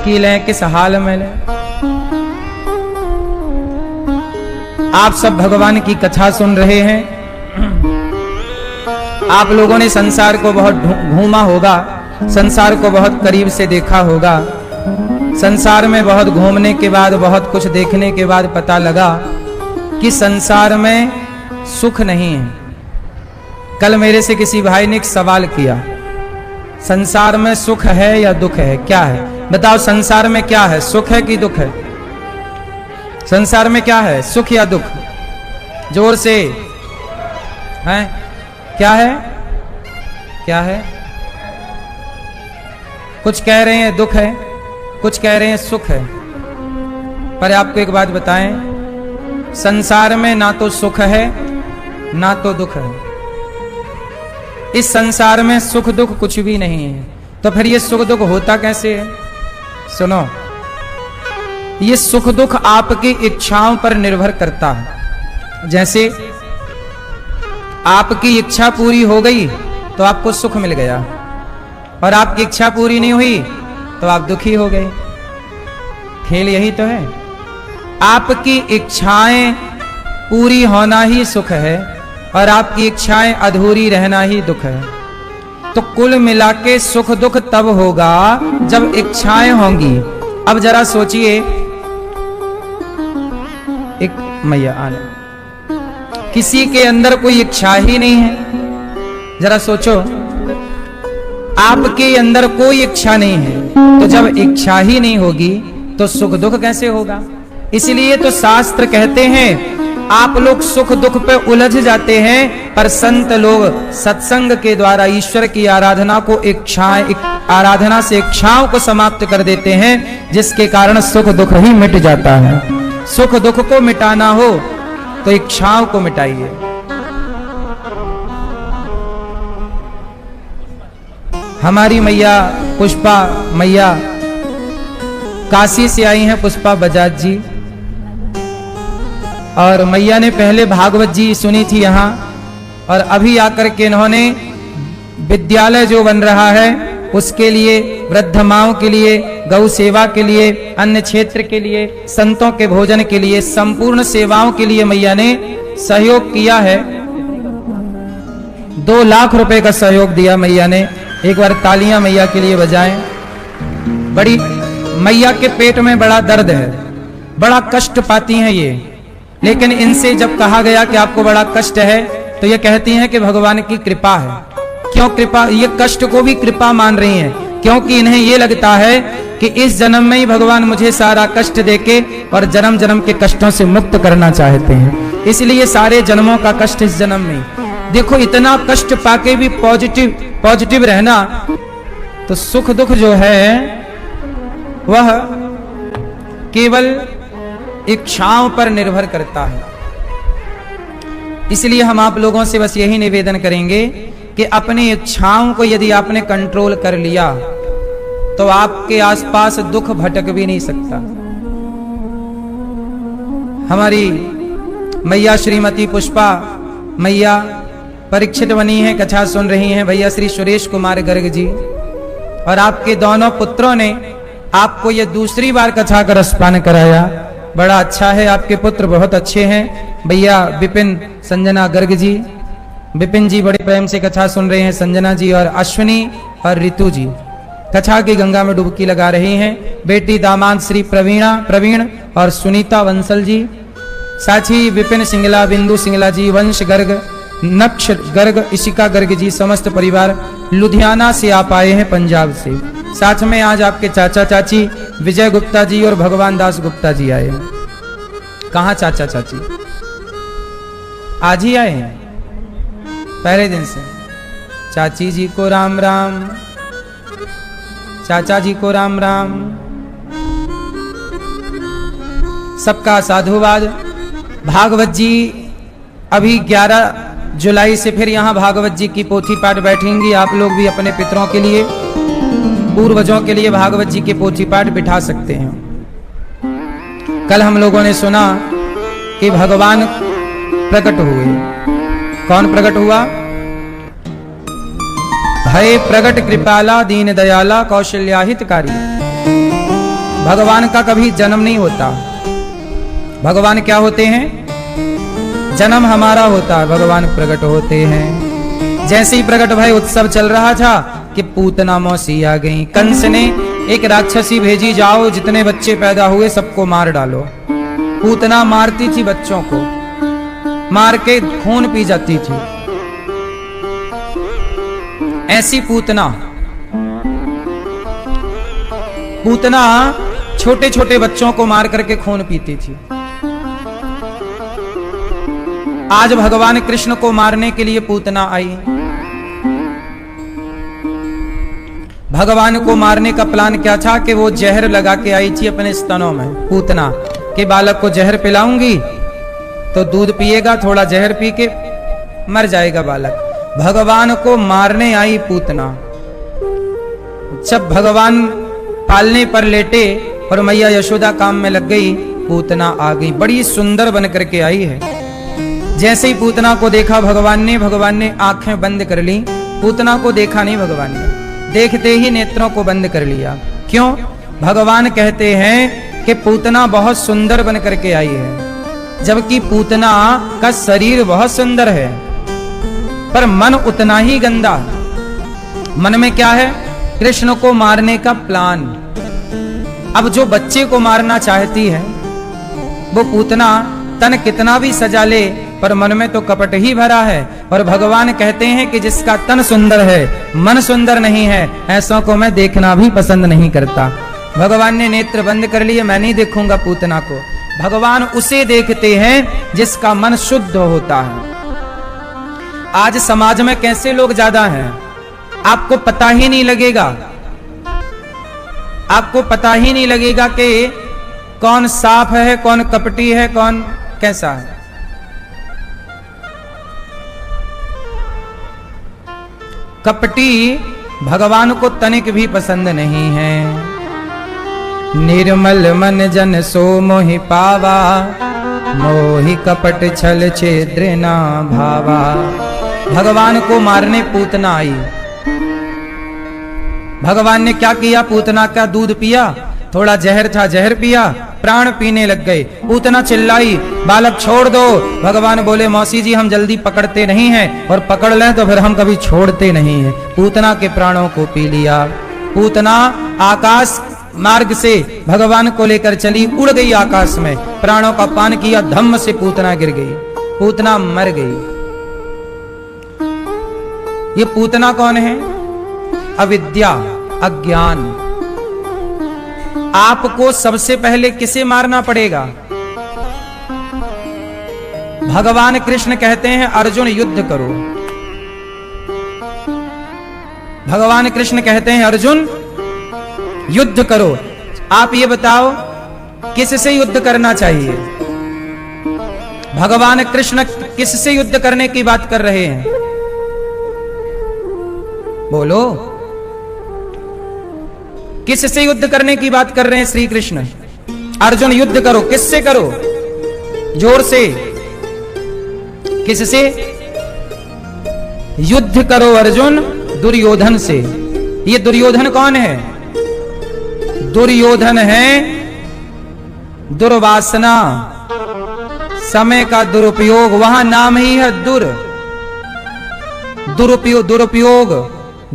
की लें किस हाल में लें। आप सब भगवान की कथा सुन रहे हैं। आप लोगों ने संसार को बहुत घूमा होगा, संसार को बहुत करीब से देखा होगा। संसार में बहुत घूमने के बाद, बहुत कुछ देखने के बाद पता लगा कि संसार में सुख नहीं है। कल मेरे से किसी भाई ने एक सवाल किया, संसार में सुख है या दुख है, क्या है बताओ? संसार में क्या है, सुख है कि दुख है? संसार में क्या है, सुख या दुख? जोर से हैं, क्या है? क्या है? कुछ कह रहे हैं दुख है, कुछ कह रहे हैं सुख है। पर आपको एक बात बताएं, संसार में ना तो सुख है ना तो दुख है। इस संसार में सुख दुख कुछ भी नहीं है। तो फिर ये सुख दुख होता कैसे है? सुनो, ये सुख दुख आपकी इच्छाओं पर निर्भर करता है। जैसे आपकी इच्छा पूरी हो गई तो आपको सुख मिल गया, और आपकी इच्छा पूरी नहीं हुई तो आप दुखी हो गए। खेल यही तो है। आपकी इच्छाएं पूरी होना ही सुख है और आपकी इच्छाएं अधूरी रहना ही दुख है। तो कुल मिला के सुख दुख तब होगा जब इच्छाएं होंगी। अब जरा सोचिए, एक मैया आना, किसी के अंदर कोई इच्छा ही नहीं है। जरा सोचो, आपके अंदर कोई इच्छा नहीं है, तो जब इच्छा ही नहीं होगी तो सुख दुख कैसे होगा? इसलिए तो शास्त्र कहते हैं, आप लोग सुख दुख पे उलझ जाते हैं, पर संत लोग सत्संग के द्वारा ईश्वर की आराधना को आराधना से इच्छाओं को समाप्त कर देते हैं, जिसके कारण सुख दुख ही मिट जाता है। सुख दुख को मिटाना हो तो इच्छाओं को मिटाइए। हमारी मैया पुष्पा मैया काशी से आई हैं, पुष्पा बजाज जी, और मैया ने पहले भागवत जी सुनी थी यहाँ, और अभी आकर के इन्होंने विद्यालय जो बन रहा है उसके लिए, वृद्ध माओं के लिए, गौ सेवा के लिए, अन्य क्षेत्र के लिए, संतों के भोजन के लिए, संपूर्ण सेवाओं के लिए मैया ने सहयोग किया है। 2 लाख रुपए का सहयोग दिया मैया ने। एक बार तालियां मैया के लिए बजाएं। बड़ी मैया के पेट में बड़ा दर्द है, बड़ा कष्ट पाती हैं ये, लेकिन इनसे जब कहा गया कि आपको बड़ा कष्ट है तो ये कहती हैं कि भगवान की कृपा है। क्यों कृपा? ये कष्ट को भी कृपा मान रही हैं, क्योंकि इन्हें ये लगता है कि इस जन्म में ही भगवान मुझे सारा कष्ट देके और जन्म जन्म के कष्टों से मुक्त करना चाहते हैं, इसलिए सारे जन्मों का कष्ट इस जन्म में। देखो, इतना कष्ट पाके भी पॉजिटिव रहना। तो सुख दुख जो है वह केवल इच्छाओं पर निर्भर करता है। इसलिए हम आप लोगों से बस यही निवेदन करेंगे कि अपनी इच्छाओं को यदि आपने कंट्रोल कर लिया तो आपके आसपास दुख भटक भी नहीं सकता। हमारी मैया श्रीमती पुष्पा मैया परीक्षित बनी है, कथा सुन रही हैं भैया श्री सुरेश कुमार गर्ग जी, और आपके दोनों पुत्रों ने आपको ये दूसरी बार कथा का रसपान कराया। बड़ा अच्छा है, आपके पुत्र बहुत अच्छे हैं। भैया विपिन संजना गर्ग जी, विपिन जी बड़े प्रेम से कथा सुन रहे हैं, संजना जी और अश्विनी और रितु जी कथा की गंगा में डुबकी लगा रही हैं। बेटी दामाद श्री प्रवीण और सुनीता वंसल जी, साथी विपिन सिंगला, बिंदु सिंगला जी, वंश गर्ग, नक्ष गर्ग, इशिका गर्ग जी, समस्त परिवार लुधियाना से आप आए हैं, पंजाब से। साथ में आज आपके चाचा चाची विजय गुप्ता जी और भगवान दास गुप्ता जी आए हैं। कहाँ चाचा चाची? आज ही आए हैं, पहले दिन से। चाची जी को राम राम, चाचा जी को राम राम, सबका साधुवाद। भागवत जी अभी 11 जुलाई से फिर यहाँ भागवत जी की पोथी पाठ बैठेंगी। आप लोग भी अपने पितरों के लिए, पूर्वजों के लिए भागवत जी के पोथी पाठ बिठा सकते हैं। कल हम लोगों ने सुना कि भगवान प्रकट हुए। कौन प्रकट हुआ? भय प्रकट कृपाला दीन दयाला कौशल्या हितकारी। भगवान का कभी जन्म नहीं होता। भगवान क्या होते हैं? जन्म हमारा होता है, भगवान प्रकट होते हैं। जैसे ही प्रकट भय उत्सव चल रहा था कि पूतना मौसी आ गई। कंस ने एक राक्षसी भेजी, जाओ जितने बच्चे पैदा हुए सबको मार डालो। पूतना मारती थी बच्चों को, मार के खून पी जाती थी। ऐसी पूतना छोटे छोटे बच्चों को मार करके खून पीती थी। आज भगवान कृष्ण को मारने के लिए पूतना आई। भगवान को मारने का प्लान क्या था कि वो जहर लगा के आई थी अपने स्तनों में। पूतना के बालक को जहर पिलाऊंगी तो दूध पिएगा, थोड़ा जहर पी के मर जाएगा बालक। भगवान को मारने आई पूतना। जब भगवान पालने पर लेटे और मैया यशोदा काम में लग गई, पूतना आ गई। बड़ी सुंदर बन करके आई है। जैसे ही पूतना को देखा भगवान ने आंखें बंद कर ली। पूतना को देखा नहीं भगवान ने, देखते ही नेत्रों को बंद कर लिया। क्यों? भगवान कहते हैं कि पूतना बहुत सुंदर बन करके आई है, जबकि पूतना का शरीर बहुत सुंदर है पर मन उतना ही गंदा। मन में क्या है? कृष्ण को मारने का प्लान। अब जो बच्चे को मारना चाहती है वो पूतना तन कितना भी सजा ले पर मन में तो कपट ही भरा है। और भगवान कहते हैं कि जिसका तन सुंदर है मन सुंदर नहीं है, ऐसों को मैं देखना भी पसंद नहीं करता। भगवान ने नेत्र बंद कर लिए, मैं नहीं देखूंगा पूतना को। भगवान उसे देखते हैं जिसका मन शुद्ध होता है। आज समाज में कैसे लोग ज्यादा हैं आपको पता ही नहीं लगेगा। आपको पता ही नहीं लगेगा कि कौन साफ है, कौन कपटी है, कौन कैसा है। कपटी भगवान को तनिक भी पसंद नहीं है। निर्मल मन जन सो मोहि पावा, मोहि कपट छल छिद्र ना भावा। भगवान को मारने पूतना आई। भगवान ने क्या किया? पूतना का दूध पिया, थोड़ा जहर था जहर पिया, प्राण पीने लग गए। पूतना चिल्लाई, बालक छोड़ दो। भगवान बोले, मौसी जी हम जल्दी पकड़ते नहीं हैं, और पकड़ लें तो फिर हम कभी छोड़ते नहीं हैं। पूतना के प्राणों को पी लिया। पूतना आकाश मार्ग से भगवान को लेकर चली, उड़ गई आकाश में, प्राणों का पान किया, धम्म से पूतना गिर गई, पूतना मर गई। ये पूतना कौन है? अविद्या, अज्ञान। आपको सबसे पहले किसे मारना पड़ेगा? भगवान कृष्ण कहते हैं अर्जुन युद्ध करो। भगवान कृष्ण कहते हैं अर्जुन युद्ध करो। आप ये बताओ किससे युद्ध करना चाहिए? भगवान कृष्ण किससे युद्ध करने की बात कर रहे हैं? बोलो, किससे युद्ध करने की बात कर रहे हैं श्री कृष्ण? अर्जुन युद्ध करो, किससे करो? जोर से, किससे युद्ध करो अर्जुन? दुर्योधन से। ये दुर्योधन कौन है? दुर्योधन है दुर्वासना, समय का दुरुपयोग। वहां नाम ही है दुरुपयोग,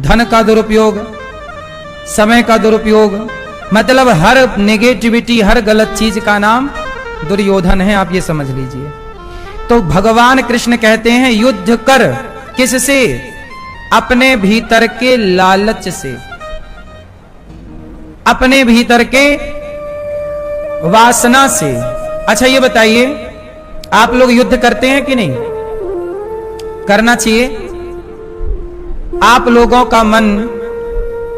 धन का दुरुपयोग, समय का दुरुपयोग, मतलब हर नेगेटिविटी, हर गलत चीज का नाम दुर्योधन है। आप ये समझ लीजिए। तो भगवान कृष्ण कहते हैं युद्ध कर। किससे? अपने भीतर के लालच से, अपने भीतर के वासना से। अच्छा ये बताइए, आप लोग युद्ध करते हैं कि नहीं? करना चाहिए। आप लोगों का मन,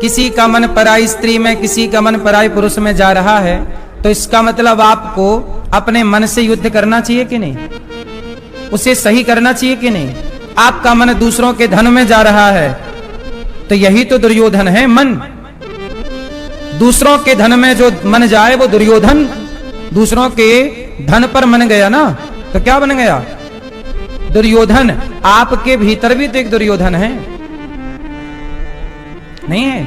किसी का मन पराई स्त्री में, किसी का मन पराई पुरुष में जा रहा है, तो इसका मतलब आपको अपने मन से युद्ध करना चाहिए कि नहीं? उसे सही करना चाहिए कि नहीं? आपका मन दूसरों के धन में जा रहा है, तो यही तो दुर्योधन है मन। दूसरों के धन में जो मन जाए वो दुर्योधन। दूसरों के धन पर मन गया ना, तो क्या बन गया? दुर्योधन। आपके भीतर भी तो एक दुर्योधन है, नहीं है?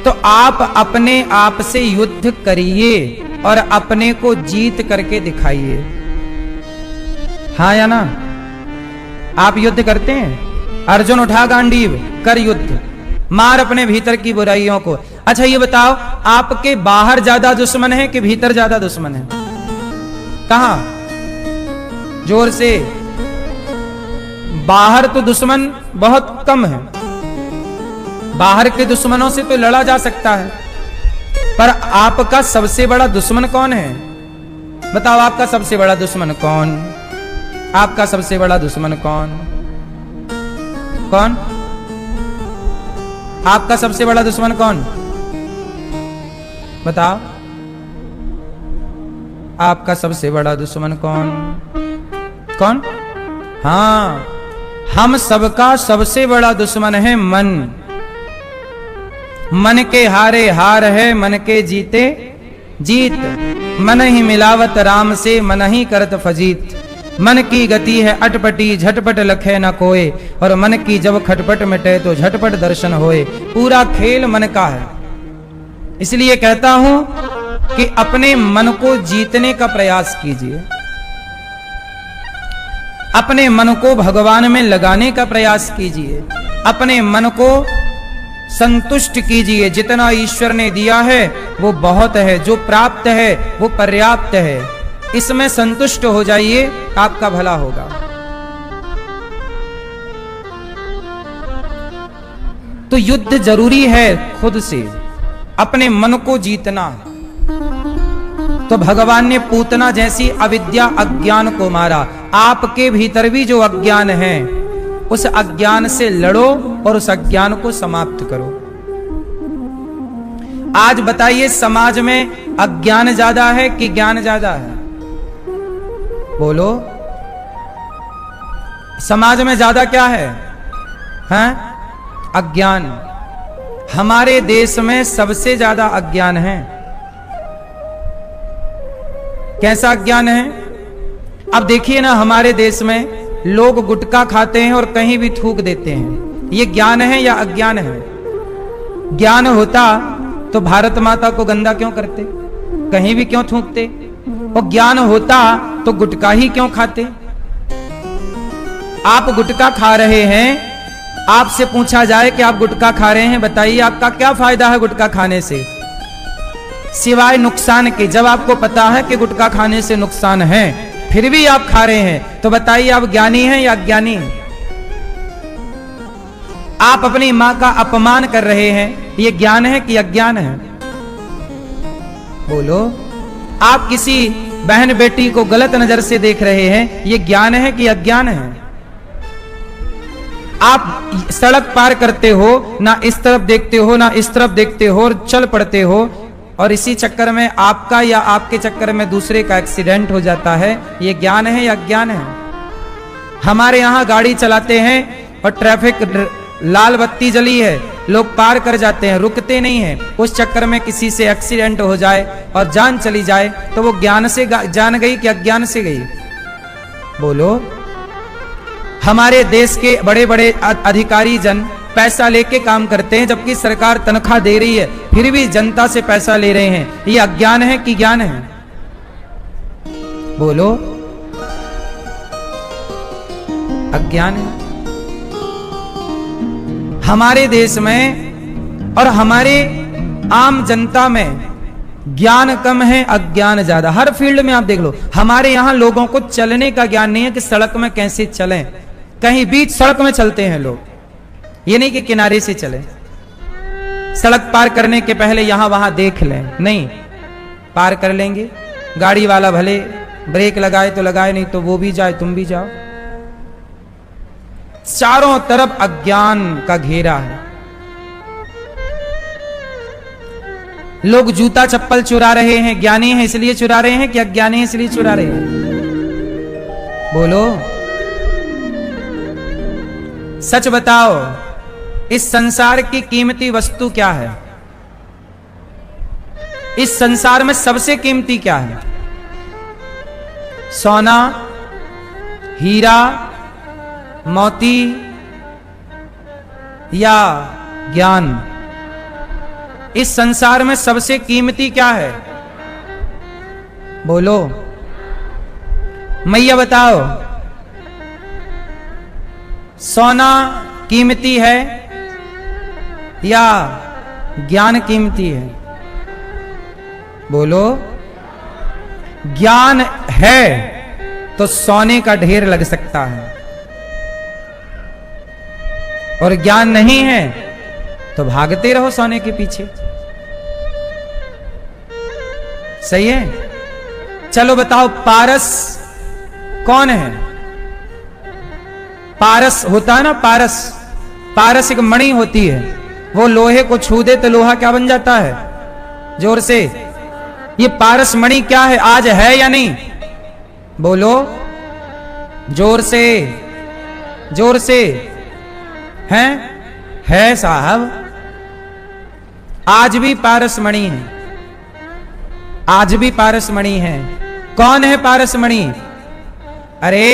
तो आप अपने आप से युद्ध करिए और अपने को जीत करके दिखाइए। हाँ या ना? आप युद्ध करते हैं? अर्जुन उठा गांडीव, कर युद्ध, मार अपने भीतर की बुराइयों को। अच्छा ये बताओ, आपके बाहर ज्यादा दुश्मन है कि भीतर ज्यादा दुश्मन है? कहां? जोर से। बाहर तो दुश्मन बहुत कम है, बाहर के दुश्मनों से तो लड़ा जा सकता है, पर आपका सबसे बड़ा दुश्मन कौन है? बताओ, आपका सबसे बड़ा दुश्मन कौन? आपका सबसे बड़ा दुश्मन कौन? कौन? आपका सबसे बड़ा दुश्मन कौन? बताओ, आपका सबसे बड़ा दुश्मन कौन? कौन? हाँ, हम सबका सबसे बड़ा दुश्मन है मन। मन के हारे हार है, मन के जीते जीत। मन ही मिलावत राम से, मन ही करत फजीत। मन की गति है अटपटी, झटपट लखे न कोय, और मन की जब खटपट मिटे तो झटपट दर्शन होए। पूरा खेल मन का है। इसलिए कहता हूं कि अपने मन को जीतने का प्रयास कीजिए, अपने मन को भगवान में लगाने का प्रयास कीजिए, अपने मन को संतुष्ट कीजिए। जितना ईश्वर ने दिया है वो बहुत है, जो प्राप्त है वो पर्याप्त है, इसमें संतुष्ट हो जाइए, आपका भला होगा। तो युद्ध जरूरी है खुद से, अपने मन को जीतना। तो भगवान ने पूतना जैसी अविद्या अज्ञान को मारा। आपके भीतर भी जो अज्ञान है, उस अज्ञान से लड़ो और उस अज्ञान को समाप्त करो। आज बताइए, समाज में अज्ञान ज्यादा है कि ज्ञान ज्यादा है? बोलो, समाज में ज्यादा क्या है? हैं? अज्ञान। हमारे देश में सबसे ज्यादा अज्ञान है। कैसा अज्ञान है? अब देखिए ना, हमारे देश में लोग गुटखा खाते हैं और कहीं भी थूक देते हैं। ये ज्ञान है या अज्ञान है? ज्ञान होता तो भारत माता को गंदा क्यों करते, कहीं भी क्यों थूकते? और ज्ञान होता तो गुटखा ही क्यों खाते? आप गुटखा खा रहे हैं, आपसे पूछा जाए कि आप गुटखा खा रहे हैं, बताइए आपका क्या फायदा है गुटखा खाने से, सिवाय नुकसान के? जब आपको पता है कि गुटखा खाने से नुकसान है, फिर भी आप खा रहे हैं, तो बताइए आप ज्ञानी हैं या अज्ञानी हैं? आप अपनी मां का अपमान कर रहे हैं, ये ज्ञान है कि अज्ञान है? बोलो। आप किसी बहन बेटी को गलत नजर से देख रहे हैं, ये ज्ञान है कि अज्ञान है? आप सड़क पार करते हो, ना इस तरफ देखते हो ना इस तरफ देखते हो, और चल पड़ते हो, और इसी चक्कर में आपका या आपके चक्कर में दूसरे का एक्सीडेंट हो जाता है, ये ज्ञान है या अज्ञान है? हमारे यहां गाड़ी चलाते हैं और ट्रैफिक लाल बत्ती जली है, लोग पार कर जाते हैं, रुकते नहीं हैं, उस चक्कर में किसी से एक्सीडेंट हो जाए और जान चली जाए, तो वो ज्ञान से जान गई कि अज्ञान से गई? बोलो। हमारे देश के बड़े बड़े अधिकारी जन पैसा लेके काम करते हैं, जबकि सरकार तनख्वाह दे रही है, फिर भी जनता से पैसा ले रहे हैं, ये अज्ञान है कि ज्ञान है? बोलो। अज्ञान है। हमारे देश में और हमारे आम जनता में ज्ञान कम है, अज्ञान ज्यादा। हर फील्ड में आप देख लो, हमारे यहां लोगों को चलने का ज्ञान नहीं है कि सड़क में कैसे चलें। कहीं बीच सड़क में चलते हैं लोग, ये नहीं कि किनारे से चलें। सड़क पार करने के पहले यहां वहां देख लें, नहीं पार कर लेंगे। गाड़ी वाला भले ब्रेक लगाए तो लगाए, नहीं तो वो भी जाए तुम भी जाओ। चारों तरफ अज्ञान का घेरा है। लोग जूता चप्पल चुरा रहे हैं, ज्ञानी हैं इसलिए चुरा रहे हैं कि अज्ञानी हैं इसलिए चुरा रहे हैं? बोलो। सच बताओ, इस संसार की कीमती वस्तु क्या है? इस संसार में सबसे कीमती क्या है? सोना, हीरा, मोती या ज्ञान? इस संसार में सबसे कीमती क्या है? बोलो मैया, बताओ। सोना कीमती है या ज्ञान कीमती है? बोलो। ज्ञान है तो सोने का ढेर लग सकता है, और ज्ञान नहीं है तो भागते रहो सोने के पीछे। सही है? चलो बताओ, पारस कौन है? पारस होता है ना, पारस। पारस एक मणि होती है, वो लोहे को छू दे तो लोहा क्या बन जाता है? जोर से। ये पारस मणि क्या है? आज है या नहीं? बोलो जोर से, जोर से। है साहब, आज भी पारस मणि है, आज भी पारस मणि है। कौन है पारस मणि? अरे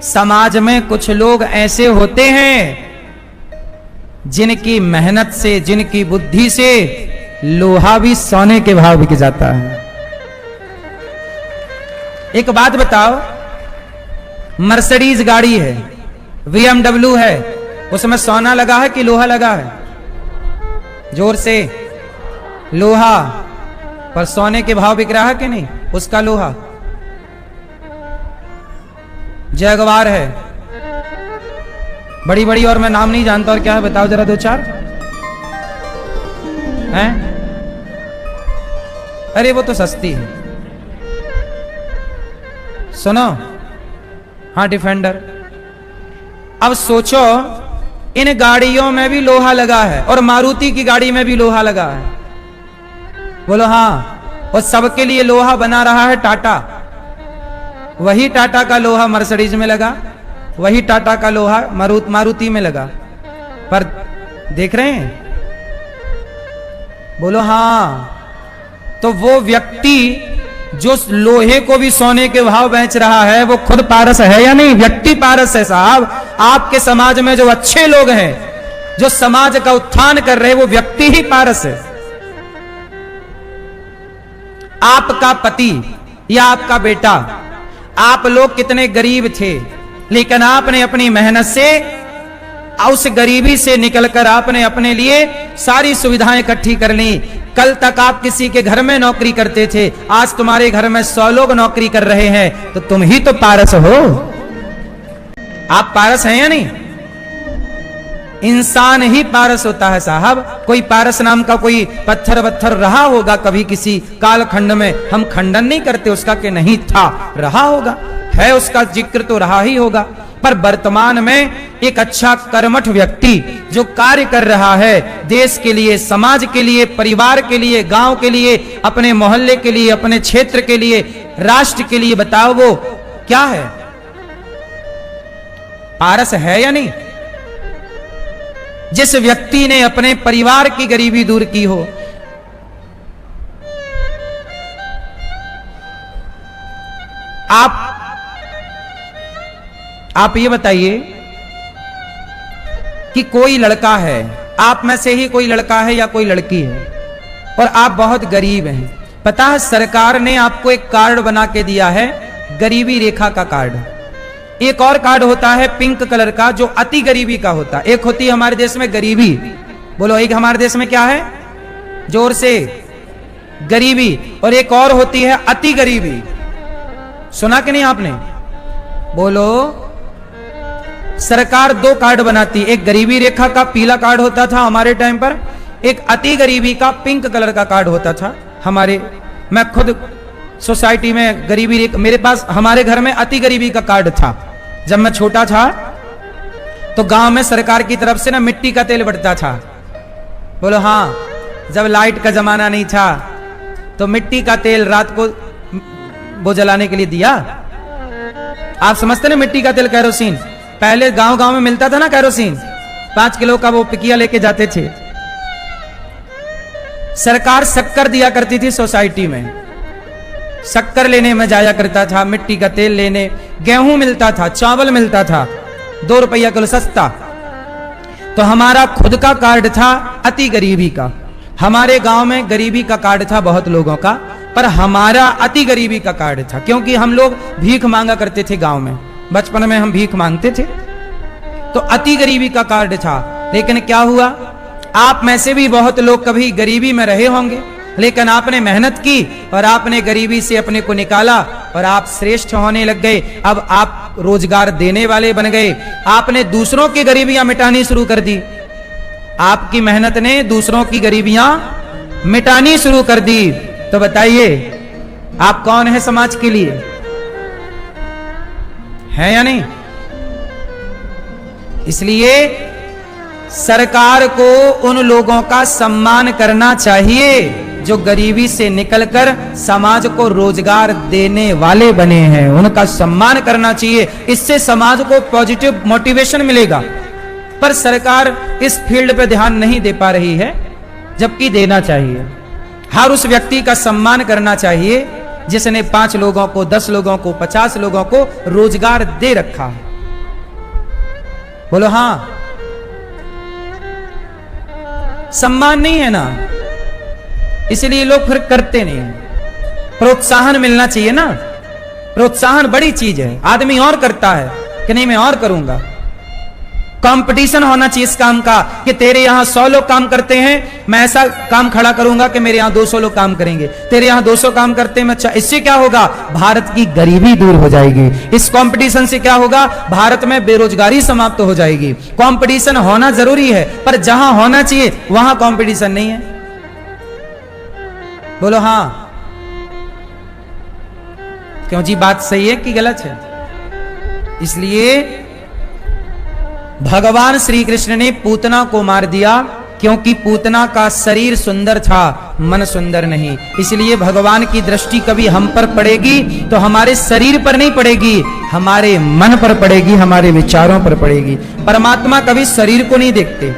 समाज में कुछ लोग ऐसे होते हैं जिनकी मेहनत से, जिनकी बुद्धि से लोहा भी सोने के भाव बिक जाता है। एक बात बताओ, मर्सिडीज गाड़ी है, BMW है, उसमें सोना लगा है कि लोहा लगा है? जोर से। लोहा, पर सोने के भाव बिक रहा है कि नहीं उसका लोहा? जगवार है, बड़ी बड़ी, और मैं नाम नहीं जानता। और क्या है बताओ जरा, दो चार हैं? अरे वो तो सस्ती है। सुनो, हाँ डिफेंडर। अब सोचो, इन गाड़ियों में भी लोहा लगा है और मारुति की गाड़ी में भी लोहा लगा है। बोलो हाँ। और सबके लिए लोहा बना रहा है टाटा। वही टाटा का लोहा मर्सिडीज में लगा, वही टाटा का लोहा मारुति में लगा। पर देख रहे हैं? बोलो हाँ। तो वो व्यक्ति जो लोहे को भी सोने के भाव बेच रहा है, वो खुद पारस है या नहीं? व्यक्ति पारस है साहब। आपके समाज में जो अच्छे लोग हैं, जो समाज का उत्थान कर रहे हैं, वो व्यक्ति ही पारस है। आपका पति या आपका बेटा, आप लोग कितने गरीब थे, लेकिन आपने अपनी मेहनत से, उस गरीबी से निकलकर आपने अपने लिए सारी सुविधाएं इकट्ठी कर ली। कल तक आप किसी के घर में नौकरी करते थे, आज तुम्हारे घर में 100 लोग नौकरी कर रहे हैं, तो तुम ही तो पारस हो। आप पारस हैं या नहीं? इंसान ही पारस होता है साहब। कोई पारस नाम का कोई पत्थर वत्थर रहा होगा कभी किसी कालखंड में, हम खंडन नहीं करते उसका कि नहीं था, रहा होगा, है, उसका जिक्र तो रहा ही होगा। पर वर्तमान में एक अच्छा कर्मठ व्यक्ति जो कार्य कर रहा है देश के लिए, समाज के लिए, परिवार के लिए, गांव के लिए, अपने मोहल्ले के लिए, अपने क्षेत्र के लिए, राष्ट्र के लिए, बताओ वो क्या है? पारस है या नहीं? जिस व्यक्ति ने अपने परिवार की गरीबी दूर की हो, आप ये बताइए कि कोई लड़का है, आप में से ही कोई लड़का है या कोई लड़की है, और आप बहुत गरीब हैं। पता है सरकार ने आपको एक कार्ड बना के दिया है, गरीबी रेखा का कार्ड। एक और कार्ड होता है पिंक कलर का, जो अति गरीबी का होता है। एक होती है हमारे देश में गरीबी, बोलो एक हमारे देश में क्या है? जोर से, गरीबी। और एक और होती है अति गरीबी। सुना कि नहीं आपने? बोलो। सरकार 2 कार्ड बनाती, एक गरीबी रेखा का पीला कार्ड होता था हमारे टाइम पर, एक अति गरीबी का पिंक कलर का कार्ड होता था हमारे। मैं खुद सोसाइटी में गरीबी रेखा, मेरे पास हमारे घर में अति गरीबी का कार्ड था। जब मैं छोटा था तो गांव में सरकार की तरफ से ना मिट्टी का तेल बढ़ता था। बोलो हाँ। जब लाइट का जमाना नहीं था तो मिट्टी का तेल रात को वो जलाने के लिए दिया। आप समझते ना मिट्टी का तेल, कैरोसिन। पहले गांव गांव में मिलता था ना कैरोसिन, 5 किलो का वो पिकिया लेके जाते थे। सरकार शक्कर दिया करती थी सोसाइटी में, शक्कर लेने में जाया करता था, मिट्टी का तेल लेने। गेहूं मिलता था, चावल मिलता था, 2 रुपया किलो सस्ता। तो हमारा खुद का कार्ड था अति गरीबी का। हमारे गांव में गरीबी का कार्ड था बहुत लोगों का, पर हमारा अति गरीबी का कार्ड था, क्योंकि हम लोग भीख मांगा करते थे गांव में। बचपन में हम भीख मांगते थे, तो अति गरीबी का कार्ड था। लेकिन क्या हुआ, आप में से भी बहुत लोग कभी गरीबी में रहे होंगे, लेकिन आपने मेहनत की और आपने गरीबी से अपने को निकाला और आप श्रेष्ठ होने लग गए। अब आप रोजगार देने वाले बन गए, आपने दूसरों की गरीबियां मिटानी शुरू कर दी। आपकी मेहनत ने दूसरों की गरीबियां मिटानी शुरू कर दी। तो बताइए आप कौन है समाज के लिए, है या नहीं? इसलिए सरकार को उन लोगों का सम्मान करना चाहिए जो गरीबी से निकलकर समाज को रोजगार देने वाले बने हैं, उनका सम्मान करना चाहिए। इससे समाज को पॉजिटिव मोटिवेशन मिलेगा। पर सरकार इस फील्ड पे ध्यान नहीं दे पा रही है, जबकि देना चाहिए। हर उस व्यक्ति का सम्मान करना चाहिए जिसने 5 लोगों को, 10 लोगों को, 50 लोगों को रोजगार दे रखा है। बोलो हां, सम्मान नहीं है ना, इसलिए लोग फिर करते नहीं। प्रोत्साहन मिलना चाहिए ना, प्रोत्साहन बड़ी चीज है। आदमी और करता है कि नहीं, मैं और करूंगा। कंपटीशन होना चाहिए इस काम का कि तेरे यहां 100 लोग काम करते हैं, मैं ऐसा काम खड़ा करूंगा कि मेरे यहां 200 लोग काम करेंगे। तेरे यहां 200 काम करते हैं, मैं इससे क्या होगा, भारत की गरीबी दूर हो जाएगी। इस कंपटीशन से क्या होगा, भारत में बेरोजगारी समाप्त हो जाएगी। कंपटीशन होना जरूरी है, पर जहां होना चाहिए वहां कंपटीशन नहीं है। बोलो हां, क्यों जी, बात सही है कि गलत है? इसलिए भगवान श्री कृष्ण ने पूतना को मार दिया, क्योंकि पूतना का शरीर सुंदर था, मन सुंदर नहीं। इसलिए भगवान की दृष्टि कभी हम पर पड़ेगी तो हमारे शरीर पर नहीं पड़ेगी, हमारे मन पर पड़ेगी, हमारे विचारों पर पड़ेगी। परमात्मा कभी शरीर को नहीं देखते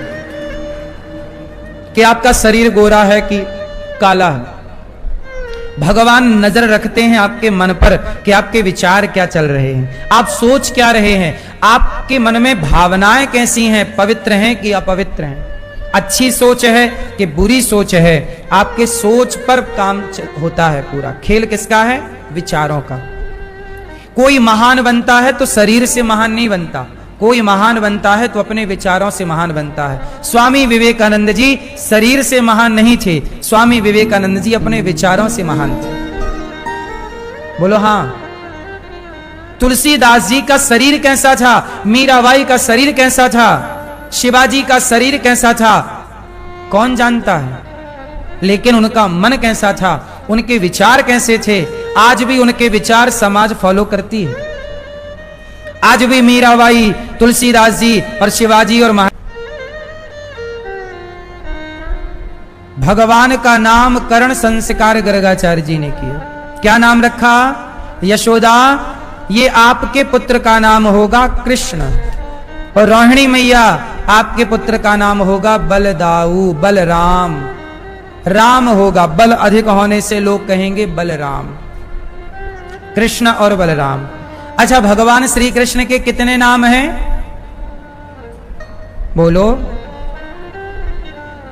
कि आपका शरीर गोरा है कि काला है। भगवान नजर रखते हैं आपके मन पर कि आपके विचार क्या चल रहे हैं, आप सोच क्या रहे हैं, आपके मन में भावनाएं कैसी हैं, पवित्र हैं कि अपवित्र हैं, अच्छी सोच है कि बुरी सोच है। आपके सोच पर काम होता है पूरा। खेल किसका है, विचारों का। कोई महान बनता है तो शरीर से महान नहीं बनता, कोई महान बनता है तो अपने विचारों से महान बनता है। स्वामी विवेकानंद जी शरीर से महान नहीं थे, स्वामी विवेकानंद जी अपने विचारों से महान थे। बोलो हां। तुलसीदास जी का शरीर कैसा था, मीराबाई का शरीर कैसा था, शिवाजी का शरीर कैसा था, कौन जानता है? लेकिन उनका मन कैसा था, उनके विचार कैसे थे, आज भी उनके विचार समाज फॉलो करती है। आज भी मीराबाई, तुलसीदास जी और शिवाजी और भगवान का नामकरण संस्कार गर्गाचार्य जी ने किया। क्या नाम रखा? यशोदा, ये आपके पुत्र का नाम होगा कृष्ण, और रोहिणी मैया आपके पुत्र का नाम होगा बलदाऊ, बलराम। राम होगा, बल अधिक होने से लोग कहेंगे बलराम। कृष्ण और बलराम। अच्छा, भगवान श्री कृष्ण के कितने नाम हैं? बोलो,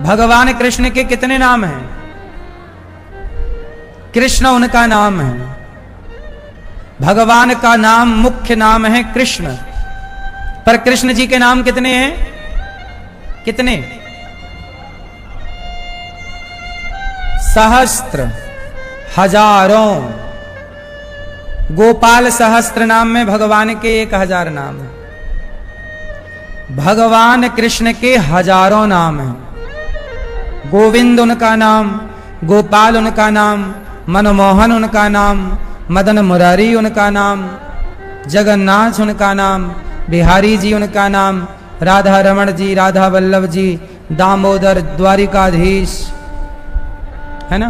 भगवान कृष्ण के कितने नाम हैं? कृष्ण उनका नाम है। भगवान का नाम, मुख्य नाम है कृष्ण। पर कृष्ण जी के नाम कितने हैं? कितने? सहस्त्र, हजारों। गोपाल सहस्त्र नाम में भगवान के 1000 नाम है। भगवान कृष्ण के हजारों नाम हैं। गोविंद उनका नाम, गोपाल उनका नाम, मनमोहन उनका नाम, मदन मुरारी उनका नाम, जगन्नाथ उनका नाम, बिहारी जी उनका नाम, राधा रमण जी, राधा वल्लभ जी, दामोदर, द्वारिकाधीश, है ना,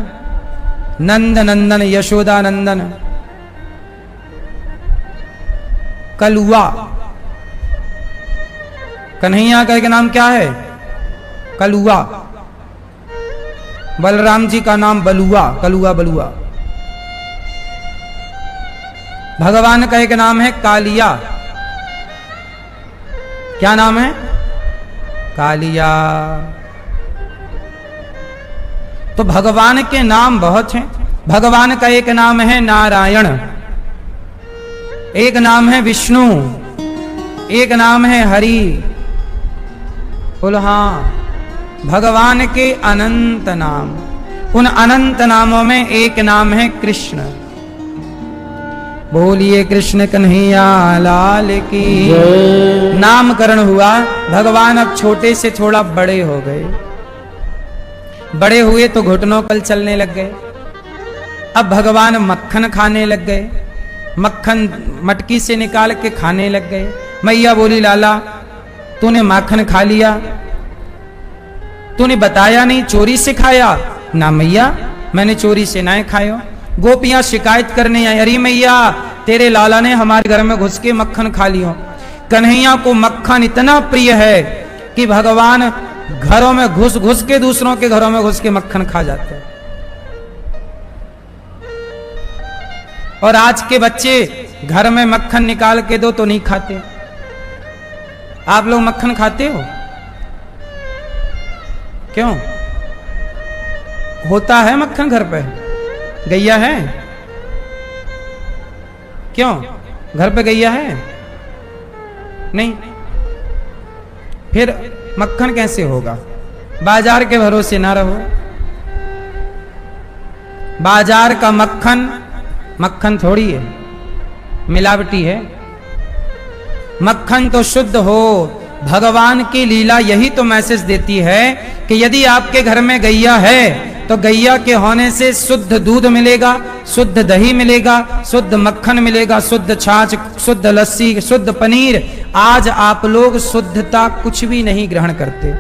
नंद नंदन, यशोदा नंदन, कलुआ। कन्हैया का एक नाम क्या है? कलुआ। बलराम जी का नाम बलुआ, कलुआ बलुआ। भगवान का एक नाम है कालिया। क्या नाम है? कालिया। तो भगवान के नाम बहुत हैं। भगवान का एक नाम है नारायण, एक नाम है विष्णु, एक नाम है हरि। बोलो हाँ, भगवान के अनंत नाम, उन अनंत नामों में एक नाम है कृष्ण। बोलिए कृष्ण कन्हैया लाल की। नामकरण हुआ, भगवान अब छोटे से थोड़ा बड़े हो गए। बड़े हुए तो घुटनों पर चलने लग गए। अब भगवान मक्खन खाने लग गए, मक्खन मटकी से निकाल के खाने लग गए। मैया बोली लाला तूने माखन खा लिया, तूने बताया नहीं, चोरी से खाया? ना मैया मैंने चोरी से ना खायो। गोपियां शिकायत करने आई, अरे मैया तेरे लाला ने हमारे घर में घुस के मक्खन खा लियो। कन्हैया को मक्खन इतना प्रिय है कि भगवान घरों में घुस घुस के, दूसरों के घरों में घुस के मक्खन खा जाते हैं। और आज के बच्चे घर में मक्खन निकाल के दो तो नहीं खाते। आप लोग मक्खन खाते हो? क्यों? होता है मक्खन घर पे? गैया है? क्यों घर पे गैया है? नहीं, फिर मक्खन कैसे होगा? बाजार के भरोसे ना रहो। बाजार का मक्खन मक्खन थोड़ी है, मिलावटी है। मक्खन तो शुद्ध हो। भगवान की लीला यही तो मैसेज देती है कि यदि आपके घर में गैया है तो गैया के होने से शुद्ध दूध मिलेगा, शुद्ध दही मिलेगा, शुद्ध मक्खन मिलेगा, शुद्ध छाछ, शुद्ध लस्सी, शुद्ध पनीर। आज आप लोग शुद्धता कुछ भी नहीं ग्रहण करते।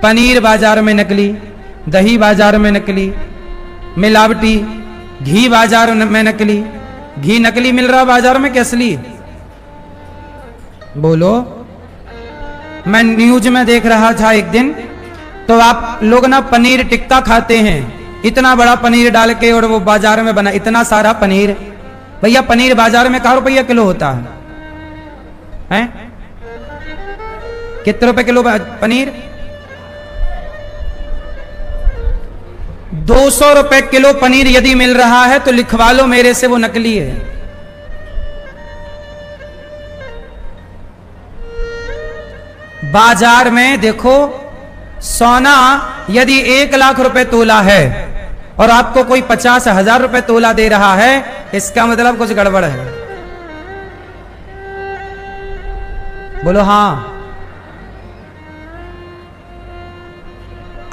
पनीर बाजार में नकली, दही बाजार में नकली, मिलावटी, घी बाजार में नकली। घी नकली मिल रहा बाजार में कि असली? बोलो। मैं न्यूज में देख रहा था एक दिन, तो आप लोग ना पनीर टिक्का खाते हैं, इतना बड़ा पनीर डाल के, और वो बाजार में बना इतना सारा पनीर। भैया पनीर बाजार में क्या रुपया किलो होता है? हैं? कितने रुपए किलो पनीर? 200 रुपए किलो पनीर यदि मिल रहा है तो लिखवा लो मेरे से वो नकली है। बाजार में देखो, सोना यदि 1 लाख रुपए तोला है और आपको कोई 50,000 रुपए तोला दे रहा है, इसका मतलब कुछ गड़बड़ है। बोलो हाँ।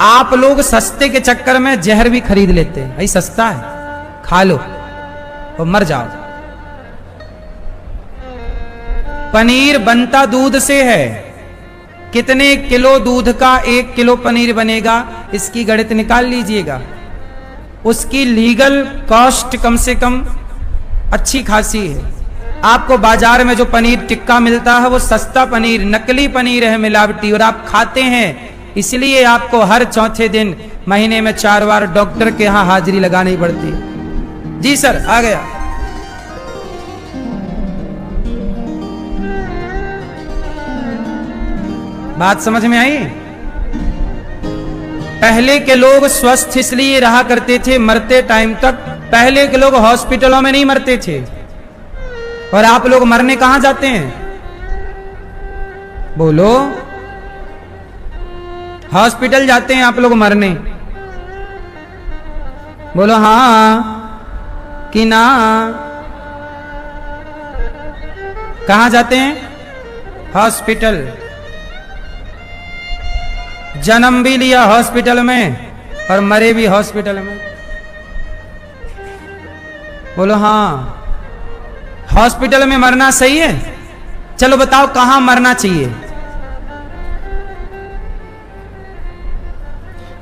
आप लोग सस्ते के चक्कर में जहर भी खरीद लेते हैं। भाई सस्ता है, खा लो और मर जाओ। पनीर बनता दूध से है। कितने किलो दूध का 1 किलो पनीर बनेगा, इसकी गणित निकाल लीजिएगा। उसकी लीगल कॉस्ट कम से कम अच्छी खासी है। आपको बाजार में जो पनीर टिक्का मिलता है वो सस्ता पनीर, नकली पनीर है, मिलावटी, और आप खाते हैं। इसलिए आपको हर चौथे दिन महीने में 4 बार डॉक्टर के यहां हाजिरी लगानी पड़ती है। जी सर, आ गया। बात समझ में आई? पहले के लोग स्वस्थ इसलिए रहा करते थे मरते टाइम तक। पहले के लोग हॉस्पिटलों में नहीं मरते थे। और आप लोग मरने कहां जाते हैं? बोलो। हॉस्पिटल जाते हैं आप लोग मरने। बोलो हाँ कि ना? कहां जाते हैं? हॉस्पिटल। जन्म भी लिया हॉस्पिटल में और मरे भी हॉस्पिटल में। बोलो हाँ। हॉस्पिटल में मरना सही है? चलो बताओ कहां मरना चाहिए?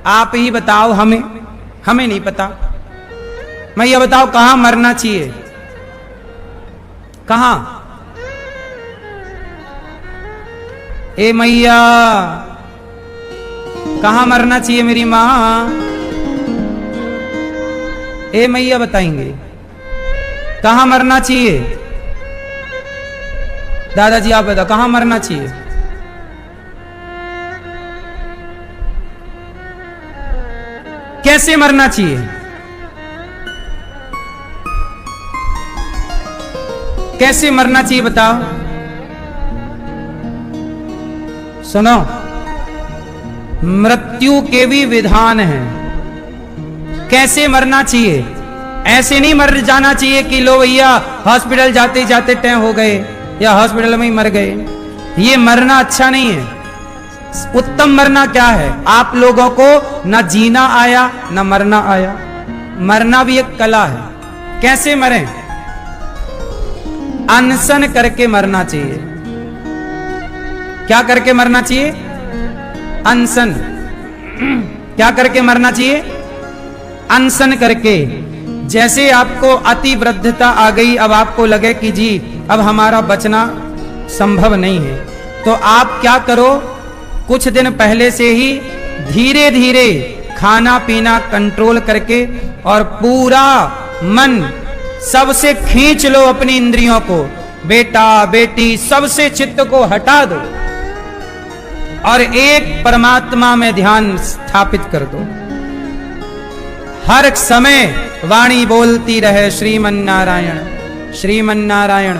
आप ही बताओ, हमें नहीं पता। मैं ये बताओ कहां मरना चाहिए? कहां? ए मैया कहां मरना चाहिए मेरी मां? ए मैया बताएंगे कहां मरना चाहिए? दादाजी आप बताओ कहां मरना चाहिए? कैसे मरना चाहिए? कैसे मरना चाहिए बताओ? सुनो, मृत्यु के भी विधान हैं। कैसे मरना चाहिए? ऐसे नहीं मर जाना चाहिए कि लो भैया हॉस्पिटल जाते जाते टैं हो गए या हॉस्पिटल में ही मर गए। ये मरना अच्छा नहीं है। उत्तम मरना क्या है? आप लोगों को ना जीना आया ना मरना आया। मरना भी एक कला है। कैसे मरें? अनशन करके मरना चाहिए। क्या करके मरना चाहिए? अनशन। क्या करके मरना चाहिए? अनशन करके। जैसे आपको अति वृद्धता आ गई, अब आपको लगे कि जी अब हमारा बचना संभव नहीं है, तो आप क्या करो, कुछ दिन पहले से ही धीरे धीरे खाना पीना कंट्रोल करके और पूरा मन सबसे खींच लो अपनी इंद्रियों को, बेटा बेटी सबसे चित्त को हटा दो और एक परमात्मा में ध्यान स्थापित कर दो। हर समय वाणी बोलती रहे श्रीमन्नारायण श्रीमन्नारायण।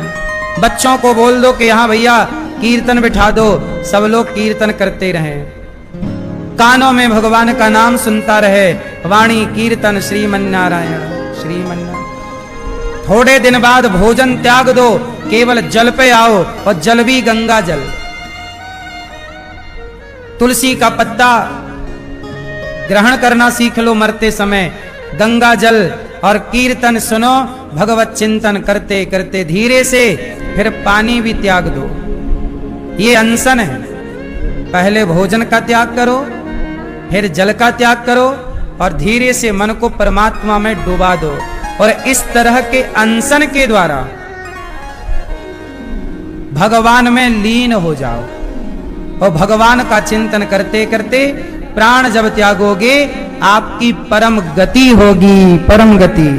बच्चों को बोल दो कि यहां भैया कीर्तन बिठा दो, सब लोग कीर्तन करते रहें, कानों में भगवान का नाम सुनता रहे, वाणी कीर्तन श्रीमन्नारायण श्रीमन्नारायण। थोड़े दिन बाद भोजन त्याग दो, केवल जल पे आओ और जल भी गंगा जल। तुलसी का पत्ता ग्रहण करना सीख लो मरते समय, गंगा जल और कीर्तन सुनो, भगवत चिंतन करते करते धीरे से फिर पानी भी त्याग दो। ये अनशन है। पहले भोजन का त्याग करो, फिर जल का त्याग करो और धीरे से मन को परमात्मा में डुबा दो। और इस तरह के अनशन के द्वारा भगवान में लीन हो जाओ और भगवान का चिंतन करते करते प्राण जब त्यागोगे आपकी परम गति होगी, परम गति।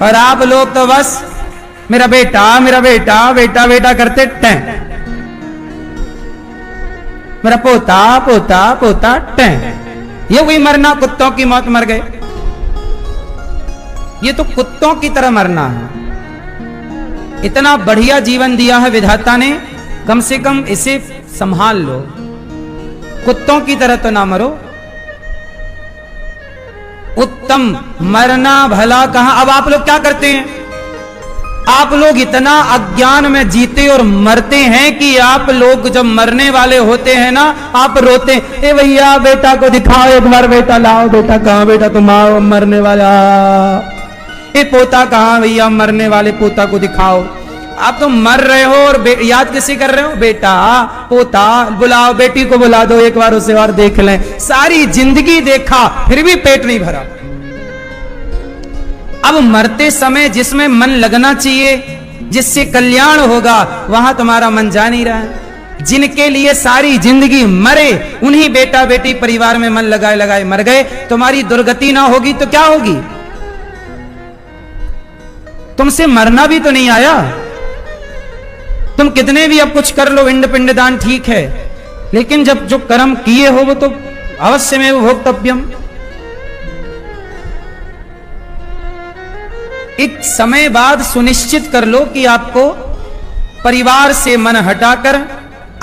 और आप लोग तो बस मेरा बेटा मेरा बेटा बेटा बेटा करते टैं, मेरा पोता पोता पोता टैं। ये वही मरना, कुत्तों की मौत मर गए। ये तो कुत्तों की तरह मरना है। इतना बढ़िया जीवन दिया है विधाता ने, कम से कम इसे संभाल लो। कुत्तों की तरह तो ना मरो। उत्तम मरना भला कहां। अब आप लोग क्या करते हैं? आप लोग इतना अज्ञान में जीते और मरते हैं कि आप लोग जब मरने वाले होते हैं ना, आप रोते, ए भैया बेटा को दिखाओ एक बार, बेटा लाओ, बेटा कहां, बेटा तुम आओ मरने वाला, ए पोता कहां भैया, मरने वाले पोता को दिखाओ। आप तो मर रहे हो और याद किसे कर रहे हो? बेटा पोता बुलाओ, बेटी को बुला दो एक बार, उसे और देख लें। सारी जिंदगी देखा फिर भी पेट नहीं भरा। अब मरते समय जिसमें मन लगना चाहिए, जिससे कल्याण होगा, वहां तुम्हारा मन जा नहीं रहा है। जिनके लिए सारी जिंदगी मरे, उन्हीं बेटा बेटी परिवार में मन लगाए लगाए मर गए। तुम्हारी दुर्गति ना होगी तो क्या होगी? तुमसे मरना भी तो नहीं आया। तुम कितने भी अब कुछ कर लो, पिंड पिंड दान ठीक है, लेकिन जब जो कर्म किए हो वो तो अवश्य में भोक्तव्यम। एक समय बाद सुनिश्चित कर लो कि आपको परिवार से मन हटाकर,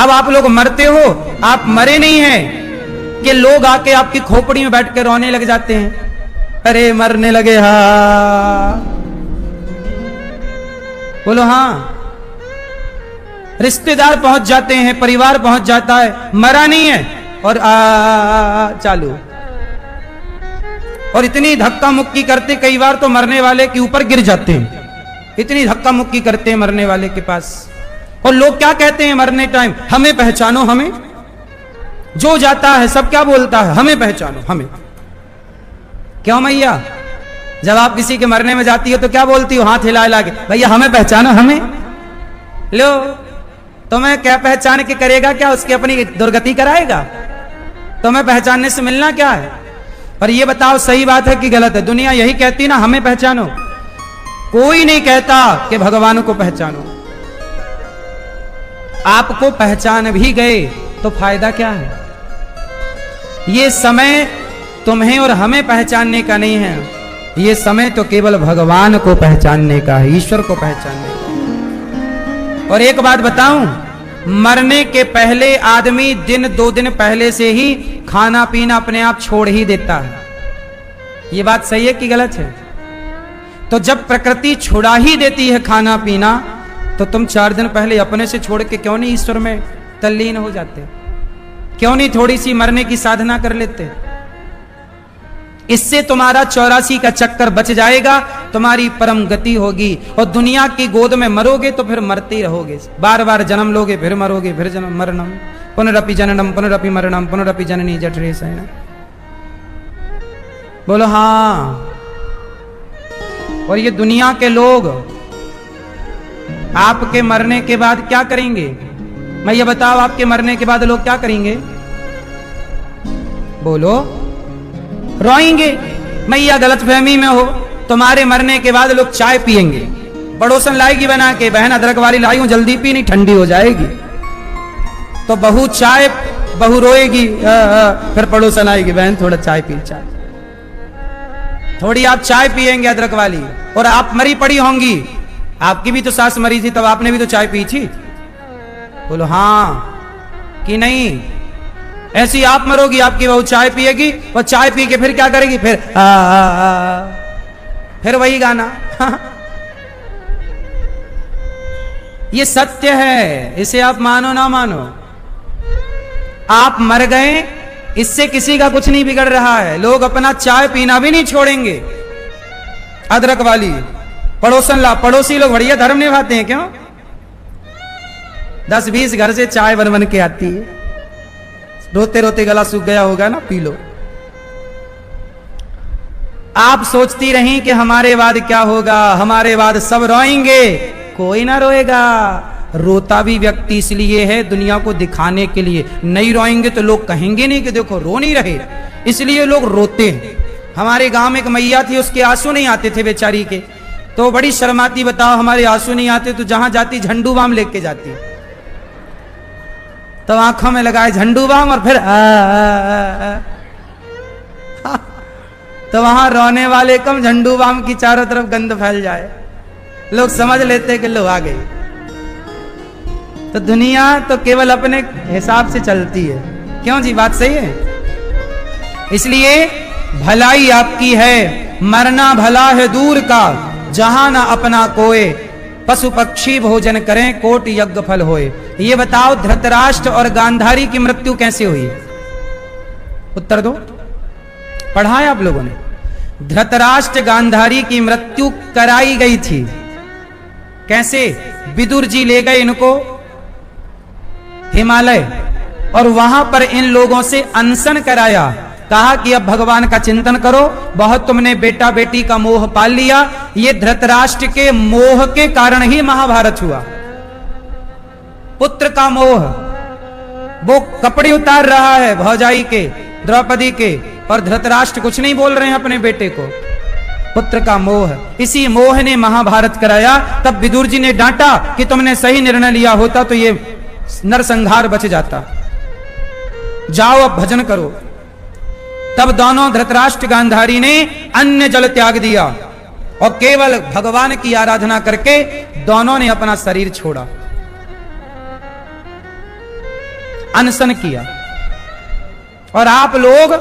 अब आप लोग मरते हो, आप मरे नहीं हैं कि लोग आके आपकी खोपड़ी में बैठ कर रोने लग जाते हैं, अरे मरने लगे, हाँ बोलो हाँ। रिश्तेदार पहुंच जाते हैं, परिवार पहुंच जाता है, मरा नहीं है और चालू। और इतनी धक्का मुक्की करते, कई बार तो मरने वाले के ऊपर गिर जाते हैं, इतनी धक्का मुक्की करते हैं मरने वाले के पास। और लोग क्या कहते हैं मरने टाइम? हमें पहचानो, हमें। जो जाता है सब क्या बोलता है? हमें पहचानो, हमें। क्यों मैया? जब आप किसी के मरने में जाती हो तो क्या बोलती हो? हाथ हिला हिला के, भैया हमें पहचानो, हमें। लो, तुम्हें क्या पहचान के करेगा? क्या उसकी अपनी दुर्गति कराएगा? तुम्हें पहचानने से मिलना क्या है? और ये बताओ सही बात है कि गलत है? दुनिया यही कहती ना, हमें पहचानो। कोई नहीं कहता कि भगवान को पहचानो। आपको पहचान भी गए तो फायदा क्या है? ये समय तुम्हें और हमें पहचानने का नहीं है, ये समय तो केवल भगवान को पहचानने का है, ईश्वर को पहचानने का। और एक बात बताऊं, मरने के पहले आदमी दिन 2 दिन पहले से ही खाना पीना अपने आप छोड़ ही देता है। ये बात सही है कि गलत है? तो जब प्रकृति छुड़ा ही देती है खाना पीना, तो तुम 4 दिन पहले अपने से छोड़ के क्यों नहीं ईश्वर में तल्लीन हो जाते? क्यों नहीं थोड़ी सी मरने की साधना कर लेते? इससे तुम्हारा 84 का चक्कर बच जाएगा, तुम्हारी परम गति होगी। और दुनिया की गोद में मरोगे तो फिर मरते ही रहोगे, बार बार जन्म लोगे, फिर मरोगे, फिर जन्म मरणम पुनरपि जननम पुनरपि मरणम पुनरपि जननी जठरे शयनम। बोलो हाँ। और ये दुनिया के लोग आपके मरने के बाद क्या करेंगे? मैं ये बताओ, आपके मरने के बाद लोग क्या करेंगे? बोलो, रोएंगे। मैया गलतफहमी में हो, तुम्हारे मरने के बाद लोग चाय पिएंगे, पड़ोसन लाएगी बना के, बहन अदरक वाली लाई हूं जल्दी पी, नहीं ठंडी हो जाएगी। तो बहू रोएगी, फिर पड़ोसन आएगी, बहन थोड़ा चाय पी, चाय थोड़ी आप चाय पिएंगे अदरक वाली, और आप मरी पड़ी होंगी। आपकी भी तो सास मरी थी, तब आपने भी तो चाय पी थी। बोलो हाँ कि नहीं? ऐसी आप मरोगी, आपकी बहू चाय पिएगी, और चाय पी के फिर क्या करेगी? फिर वही गाना। ये सत्य है, इसे आप मानो ना मानो। आप मर गए, इससे किसी का कुछ नहीं बिगड़ रहा है। लोग अपना चाय पीना भी नहीं छोड़ेंगे, अदरक वाली। पड़ोसी लोग बढ़िया धर्म निभाते हैं क्यों? 10-20 घर से चाय बन के आती है, रोते रोते गला सूख गया होगा ना, पी लो। आप सोचती रहीं कि हमारे बाद क्या होगा, हमारे बाद सब रोएंगे। कोई ना रोएगा। रोता भी व्यक्ति इसलिए है दुनिया को दिखाने के लिए। नहीं रोएंगे तो लोग कहेंगे नहीं कि देखो रो नहीं रहे, इसलिए लोग रोते हैं। हमारे गांव में एक मैया थी, उसके आंसू नहीं आते थे बेचारी के, तो बड़ी शर्माती, बताओ हमारे आंसू नहीं आते तो जहां जाती झंडू बाम लेके जाती, तो आंखों में लगाए झंडू बाम, और फिर तो वहां रोने वाले कम, झंडू बाम की चारों तरफ गंध फैल जाए, लोग समझ लेते कि लोग आ गए। तो दुनिया तो केवल अपने हिसाब से चलती है, क्यों जी? बात सही है। इसलिए भलाई आपकी है, मरना भला है दूर का, जहां ना अपना कोय, पशु पक्षी भोजन करें, कोट यज्ञ फल होए। ये बताओ, धृतराष्ट्र और गांधारी की मृत्यु कैसे हुई? उत्तर दो। पढ़ा है आप लोगों ने? धृतराष्ट्र गांधारी की मृत्यु कराई गई थी। कैसे? विदुर जी ले गए इनको हिमालय, और वहां पर इन लोगों से अनशन कराया। कहा कि अब भगवान का चिंतन करो, बहुत तुमने बेटा बेटी का मोह पाल लिया। ये धृतराष्ट्र के मोह के कारण ही महाभारत हुआ। पुत्र का मोह, वो कपड़े उतार रहा है भौजाई के, द्रौपदी के, और धृतराष्ट्र कुछ नहीं बोल रहे हैं अपने बेटे को। पुत्र का मोह, इसी मोह ने महाभारत कराया। तब विदुर जी ने डांटा कि तुमने सही निर्णय लिया होता तो ये नरसंहार बच जाता, जाओ अब भजन करो। तब दोनों धृतराष्ट्र गांधारी ने अन्न जल त्याग दिया और केवल भगवान की आराधना करके दोनों ने अपना शरीर छोड़ा, अनशन किया। और आप लोग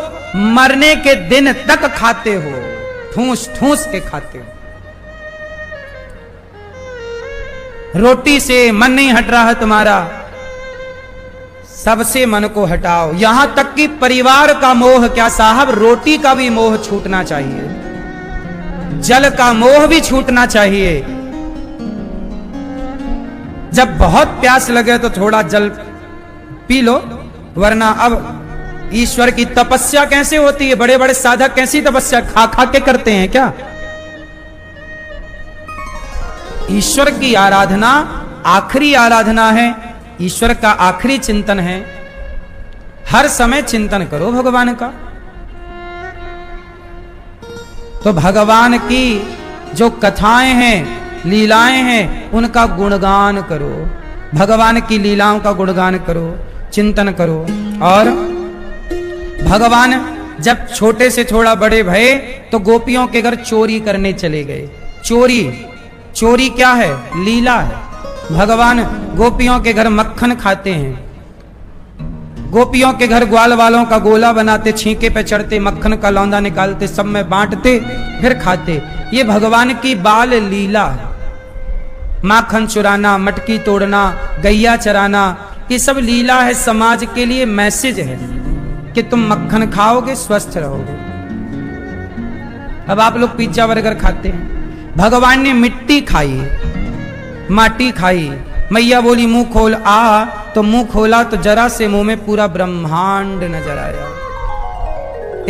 मरने के दिन तक खाते हो, ठूस ठूस के खाते हो। रोटी से मन नहीं हट रहा है तुम्हारा, सबसे मन को हटाओ। यहां तक कि परिवार का मोह क्या साहब, रोटी का भी मोह छूटना चाहिए, जल का मोह भी छूटना चाहिए। जब बहुत प्यास लगे तो थोड़ा जल पी लो, वरना अब ईश्वर की तपस्या कैसे होती है? बड़े बड़े साधक कैसी तपस्या खा खा के करते हैं क्या? ईश्वर की आराधना आखिरी आराधना है, ईश्वर का आखिरी चिंतन है। हर समय चिंतन करो भगवान का। तो भगवान की जो कथाएं हैं, लीलाएं हैं, उनका गुणगान करो, भगवान की लीलाओं का गुणगान करो, चिंतन करो। और भगवान जब छोटे से थोड़ा बड़े भये तो गोपियों के घर चोरी करने चले गए। चोरी, चोरी क्या है? लीला है। भगवान गोपियों के घर मक्खन खाते हैं, गोपियों के घर ग्वाल वालों का गोला बनाते, छींके पे चढ़ते, मक्खन का लौंदा निकालते, सब में बांटते, फिर खाते। ये भगवान की बाल लीला है। माखन चुराना, मटकी तोड़ना, गैया चराना, ये सब लीला है। समाज के लिए मैसेज है कि तुम मक्खन खाओगे स्वस्थ रहोगे। अब आप लोग पिज्जा बर्गर खाते हैं, भगवान ने मिट्टी खाई, माटी खाई। मैया बोली मुंह खोल, आ तो मुंह खोला तो जरा से मुंह में पूरा ब्रह्मांड नजर आया।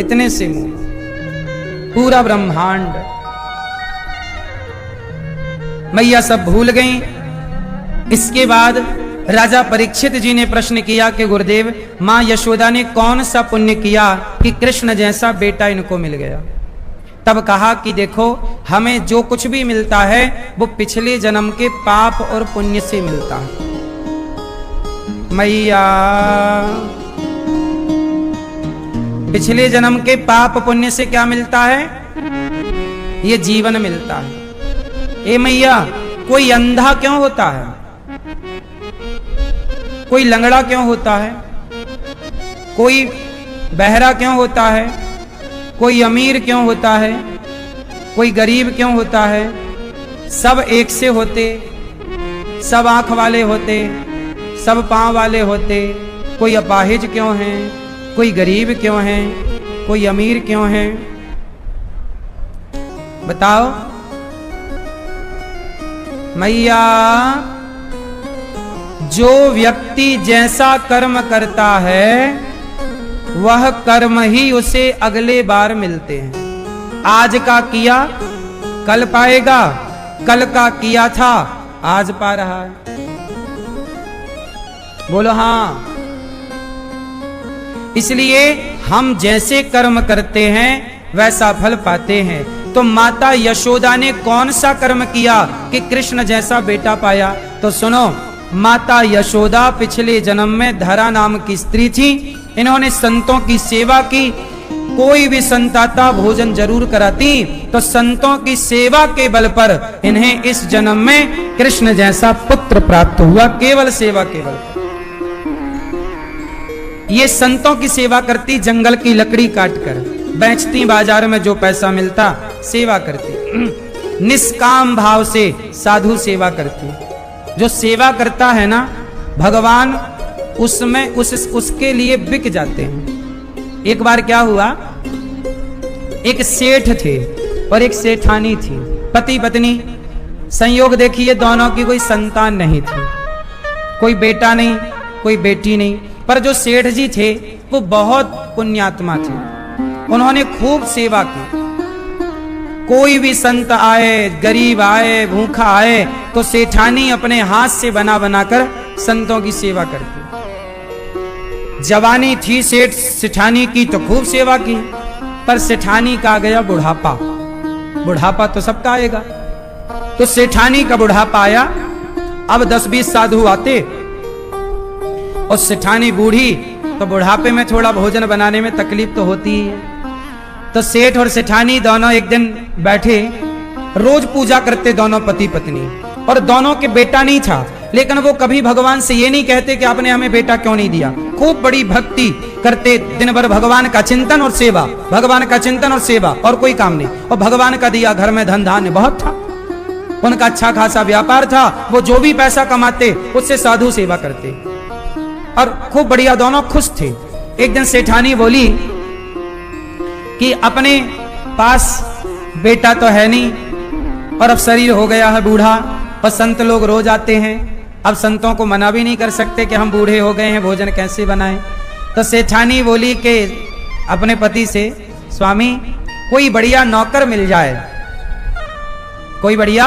इतने से मुंह, पूरा ब्रह्मांड। मैया सब भूल गईं। इसके बाद राजा परीक्षित जी ने प्रश्न किया कि गुरुदेव, मां यशोदा ने कौन सा पुण्य किया कि कृष्ण जैसा बेटा इनको मिल गया? तब कहा कि देखो, हमें जो कुछ भी मिलता है वो पिछले जन्म के पाप और पुण्य से मिलता है। मैया, पिछले जन्म के पाप पुण्य से क्या मिलता है? ये जीवन मिलता है। ए मैया, कोई अंधा क्यों होता है? कोई लंगड़ा क्यों होता है? कोई बहरा क्यों होता है? कोई अमीर क्यों होता है? कोई गरीब क्यों होता है? सब एक से होते, सब आंख वाले होते, सब पांव वाले होते। कोई अपाहिज क्यों है? कोई गरीब क्यों है? कोई अमीर क्यों है? बताओ मैया। जो व्यक्ति जैसा कर्म करता है वह कर्म ही उसे अगले बार मिलते हैं। आज का किया कल पाएगा, कल का किया था आज पा रहा है। बोलो हाँ। इसलिए हम जैसे कर्म करते हैं वैसा फल पाते हैं। तो माता यशोदा ने कौन सा कर्म किया कि कृष्ण जैसा बेटा पाया? तो सुनो, माता यशोदा पिछले जन्म में धरा नाम की स्त्री थी। इन्होंने संतों की सेवा की। कोई भी संताता भोजन जरूर कराती, तो संतों की सेवा के बल पर इन्हें इस जन्म में कृष्ण जैसा पुत्र प्राप्त हुआ। केवल सेवा के बल पर। ये संतों की सेवा करती, जंगल की लकड़ी काटकर बेचती, बाजार में जो पैसा मिलता सेवा करती। निष्काम भाव से साधु सेवा करती। जो सेवा करता है ना, भगवान उसमें उसके लिए बिक जाते हैं। एक बार क्या हुआ, एक सेठ थे और एक सेठानी थी, पति पत्नी। संयोग देखिए, दोनों की कोई संतान नहीं थी, कोई बेटा नहीं, कोई बेटी नहीं। पर जो सेठ जी थे वो बहुत पुण्यात्मा थे। उन्होंने खूब सेवा की। कोई भी संत आए, गरीब आए, भूखा आए, तो सेठानी अपने हाथ से बना बनाकर संतों की सेवा करती। जवानी थी सेठानी की तो खूब सेवा की। पर सेठानी का आ गया बुढ़ापा। बुढ़ापा तो सबका आएगा। तो सेठानी का बुढ़ापा आया। अब 10-20 साधु आते और सेठानी बूढ़ी, तो बुढ़ापे में थोड़ा भोजन बनाने में तकलीफ तो होती ही है। तो सेठ और सेठानी दोनों एक दिन बैठे, रोज पूजा करते दोनों पति पत्नी। और दोनों के बेटा नहीं था, लेकिन वो कभी भगवान से ये नहीं कहते कि आपने हमें बेटा क्यों नहीं दिया। खूब बड़ी भक्ति करते, दिन भर भगवान का चिंतन और सेवा, भगवान का चिंतन और सेवा, और कोई काम नहीं। और भगवान का दिया घर में धन धान्य बहुत था, उनका अच्छा खासा व्यापार था। वो जो भी पैसा कमाते उससे साधु सेवा करते और खूब बढ़िया, दोनों खुश थे। एक दिन सेठानी बोली कि अपने पास बेटा तो है नहीं और अब शरीर हो गया है बूढ़ा, और संत लोग रोज आते हैं। अब संतों को मना भी नहीं कर सकते कि हम बूढ़े हो गए हैं, भोजन कैसे बनाएं। तो सेठानी बोली कि अपने पति से, स्वामी कोई बढ़िया नौकर मिल जाए, कोई बढ़िया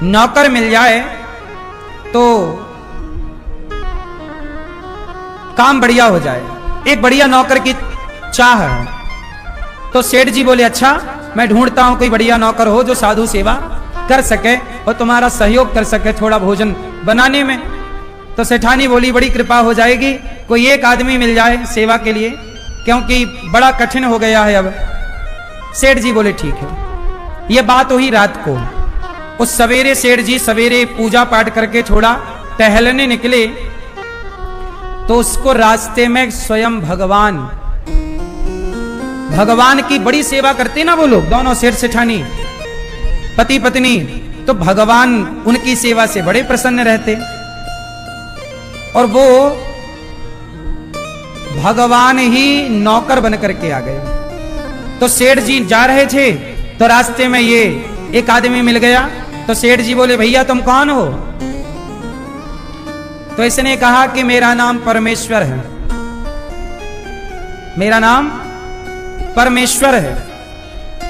नौकर मिल जाए तो काम बढ़िया हो जाए। एक बढ़िया नौकर की चाह है। तो सेठ जी बोले, अच्छा मैं ढूंढता हूं कोई बढ़िया नौकर हो जो साधु सेवा कर सके और तुम्हारा सहयोग कर सके थोड़ा भोजन बनाने में। तो सेठानी बोली, बड़ी कृपा हो जाएगी, कोई एक आदमी मिल जाए सेवा के लिए। क्योंकि बड़ा कठिन हो गया है अब। सेठ जी बोले ठीक है। ये बात हुई रात को। उस सवेरे सेठ जी सवेरे पूजा पाठ करके थोड़ा टहलने निकले तो उसको रास्ते में स्वयं भगवान की बड़ी सेवा करते ना वो लोग, दोनों सेठ सेठानी पति पत्नी, तो भगवान उनकी सेवा से बड़े प्रसन्न रहते और वो भगवान ही नौकर बन करके आ गए। तो सेठ जी जा रहे थे तो रास्ते में ये एक आदमी मिल गया। तो सेठ जी बोले भैया तुम कौन हो? तो इसने कहा कि मेरा नाम परमेश्वर है, मेरा नाम परमेश्वर है।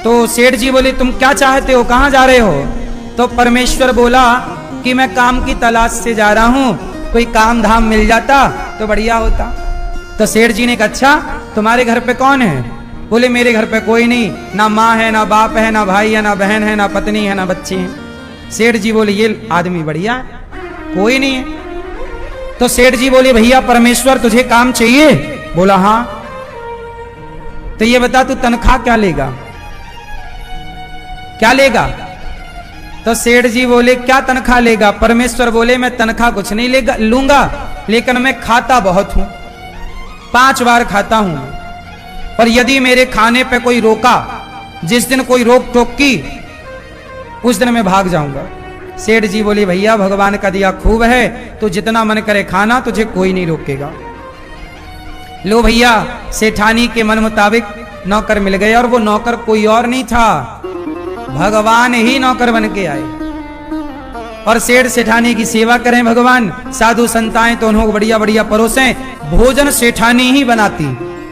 तो सेठ जी बोले तुम क्या चाहते हो, कहां जा रहे हो? तो परमेश्वर बोला कि मैं काम की तलाश से जा रहा हूं, कोई काम धाम मिल जाता तो बढ़िया होता। तो सेठ जी ने कहा अच्छा तुम्हारे घर पे कौन है? बोले मेरे घर पे कोई नहीं, ना माँ है, ना बाप है, ना भाई है, ना बहन है, ना पत्नी है, ना बच्चे हैं। सेठ जी बोले ये आदमी बढ़िया है, कोई नहीं है। तो सेठ जी बोले भैया परमेश्वर तुझे काम चाहिए? बोला हाँ। तो ये बता तू तनख्वाह क्या लेगा, क्या लेगा? तो सेठ जी बोले क्या तनख्वाह लेगा? परमेश्वर बोले मैं तनख्वाह कुछ नहीं लूंगा, लेकिन मैं खाता बहुत हूं, 5 बार खाता हूं, और यदि मेरे खाने पे कोई रोका, जिस दिन कोई रोक टोक की उस दिन मैं भाग जाऊंगा। सेठ जी बोले भैया भगवान का दिया खूब है, तो जितना मन करे खाना, तुझे कोई नहीं रोकेगा। लो भैया सेठानी के मन मुताबिक नौकर मिल गए, और वो नौकर कोई और नहीं था, भगवान ही नौकर बन के आए। और सेठ सेठानी की सेवा करें भगवान, साधु संताएं तो उन्होंने बढ़िया बढ़िया परोसें, भोजन सेठानी ही बनाती।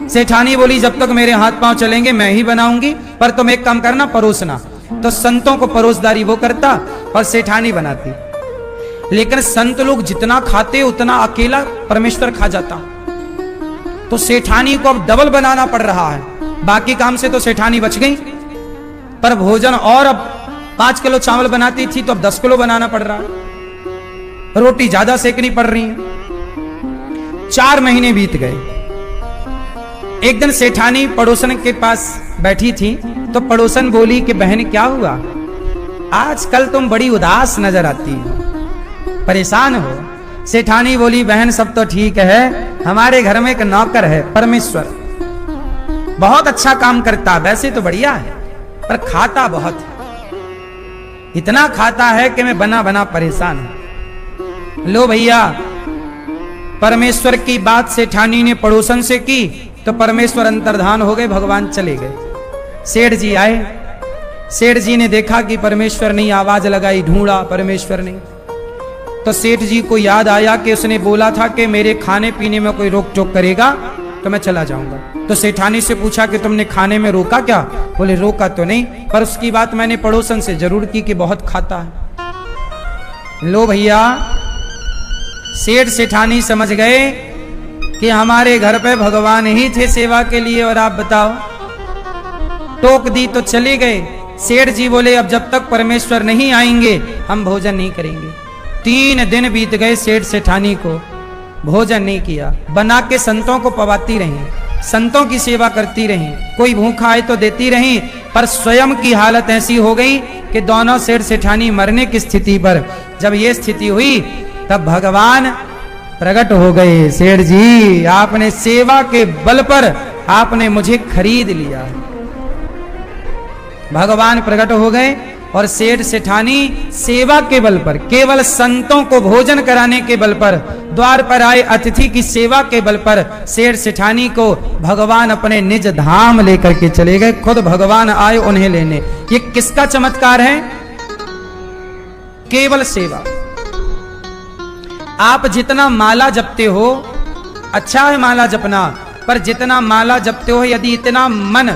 सेठानी बोली जब तक मेरे हाथ पांव चलेंगे मैं ही बनाऊंगी, पर तुम एक काम करना परोसना। तो संतों को परोसदारी वो करता और सेठानी बनाती। लेकिन संत लोग जितना खाते उतना अकेला परमेश्वर खा जाता। तो सेठानी को अब डबल बनाना पड़ रहा है। बाकी काम से तो सेठानी बच गई, पर भोजन और अब 5 किलो चावल बनाती थी तो अब 10 किलो बनाना पड़ रहा है, रोटी ज्यादा सेकनी पड़ रही है। 4 महीने बीत गए। एक दिन सेठानी पड़ोसन के पास बैठी थी तो पड़ोसन बोली कि बहन क्या हुआ, आजकल तुम बड़ी उदास नजर आती हो, परेशान हो। सेठानी बोली बहन सब तो ठीक है, हमारे घर में एक नौकर है परमेश्वर, बहुत अच्छा काम करता, वैसे तो बढ़िया है, पर खाता बहुत है, इतना खाता है कि मैं बना बना परेशान हूं। लो भैया परमेश्वर की बात सेठानी ने पड़ोसन से की तो परमेश्वर अंतर्धान हो गए, भगवान चले गए। सेठ जी आए, सेठ जी ने देखा कि परमेश्वर नहीं, आवाज लगाई, ढूंढा परमेश्वर नहीं। तो सेठ जी को याद आया कि उसने बोला था कि मेरे खाने पीने में कोई रोक टोक करेगा तो मैं चला जाऊंगा। तो सेठानी से पूछा कि तुमने खाने में रोका क्या? बोले रोका तो नहीं, पर उसकी बात मैंने पड़ोसन से जरूर की कि बहुत खाता है। लो भैया सेठ सेठानी समझ गए कि हमारे घर पे भगवान ही थे सेवा के लिए, और आप बताओ। टोक दी तो चले गए। सेठ जी बोले अब जब तक परमेश्वर नहीं आएंगे हम भोजन नहीं करेंगे। 3 दिन बीत गए, सेठ सेठानी को भोजन नहीं किया। बना के संतों को पवाती रही, संतों की सेवा करती रही, कोई भूखा आए तो देती रही, पर स्वयं की हालत ऐसी हो गई कि दोनों सेठ सेठानी मरने की स्थिति पर। जब ये स्थिति हुई तब भगवान प्रकट हो गए। सेठ जी आपने सेवा के बल पर आपने मुझे खरीद लिया। भगवान प्रकट हो गए और सेठ सेठानी सेवा के बल पर, केवल संतों को भोजन कराने के बल पर, द्वार पर आए अतिथि की सेवा के बल पर सेठ सेठानी को भगवान अपने निज धाम लेकर के चले गए। खुद भगवान आए उन्हें लेने। ये किसका चमत्कार है? केवल सेवा। आप जितना माला जपते हो, अच्छा है माला जपना, पर जितना माला जपते हो यदि इतना मन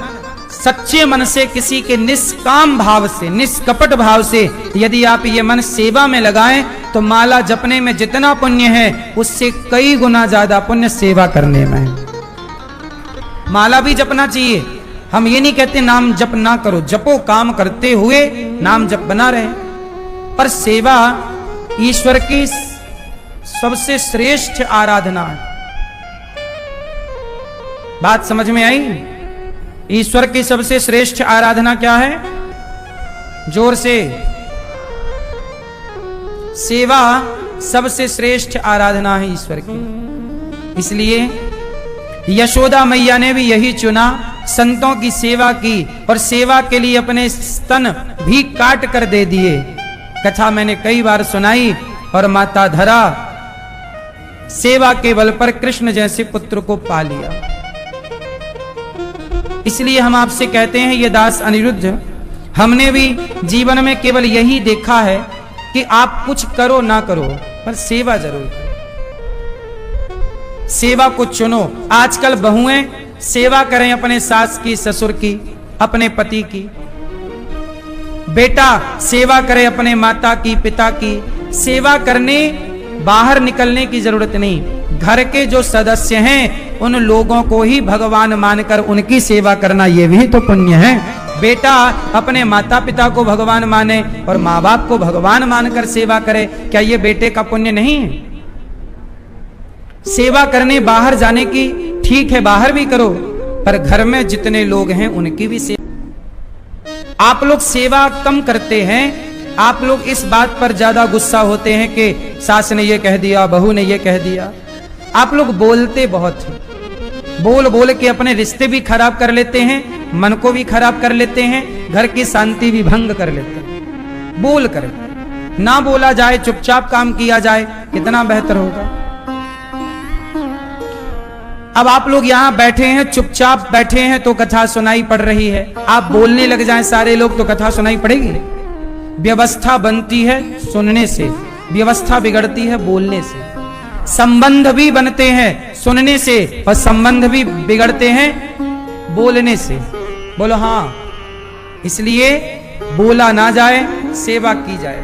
सच्चे मन से, किसी के निष्काम भाव से, निष्कपट भाव से यदि आप ये मन सेवा में लगाएं तो माला जपने में जितना पुण्य है उससे कई गुना ज्यादा पुण्य सेवा करने में है। माला भी जपना चाहिए, हम ये नहीं कहते नाम जप ना करो, जपो, काम करते हुए नाम जप बना रहे, पर सेवा ईश्वर की सबसे श्रेष्ठ आराधना है। बात समझ में आई? ईश्वर की सबसे श्रेष्ठ आराधना क्या है? जोर से। सेवा सबसे श्रेष्ठ आराधना है ईश्वर की। इसलिए यशोदा मैया ने भी यही चुना, संतों की सेवा की, और सेवा के लिए अपने स्तन भी काट कर दे दिए। कथा मैंने कई बार सुनाई। और माता धरा सेवा के बल पर कृष्ण जैसे पुत्र को पा लिया। इसलिए हम आपसे कहते हैं, ये दास अनिरुद्ध, हमने भी जीवन में केवल यही देखा है कि आप कुछ करो ना करो, पर सेवा जरूर करो। सेवा को चुनो। आजकल बहुएं सेवा करें अपने सास की, ससुर की, अपने पति की। बेटा सेवा करे अपने माता की, पिता की। सेवा करने बाहर निकलने की जरूरत नहीं। घर के जो सदस्य हैं उन लोगों को ही भगवान मानकर उनकी सेवा करना, ये भी तो पुण्य है। बेटा अपने माता पिता को भगवान माने और माँ बाप को भगवान मानकर सेवा करे, क्या ये बेटे का पुण्य नहीं है? सेवा करने बाहर जाने की ठीक है, बाहर भी करो, पर घर में जितने लोग हैं उनकी भी सेवा। आप लोग सेवा कम करते हैं। आप लोग इस बात पर ज्यादा गुस्सा होते हैं कि सास ने ये कह दिया, बहू ने ये कह दिया। आप लोग बोलते बहुत हैं, बोल बोल के अपने रिश्ते भी खराब कर लेते हैं, मन को भी खराब कर लेते हैं, घर की शांति भी भंग कर लेते हैं। बोल कर ना बोला जाए, चुपचाप काम किया जाए, कितना बेहतर होगा। अब आप लोग यहां बैठे हैं, चुपचाप बैठे हैं तो कथा सुनाई पड़ रही है। आप बोलने लग जाएं सारे लोग तो कथा सुनाई पड़ेगी? व्यवस्था बनती है सुनने से, व्यवस्था बिगड़ती है बोलने से। संबंध भी बनते हैं सुनने से और संबंध भी बिगड़ते हैं बोलने से। बोलो हाँ। इसलिए बोला ना जाए, सेवा की जाए।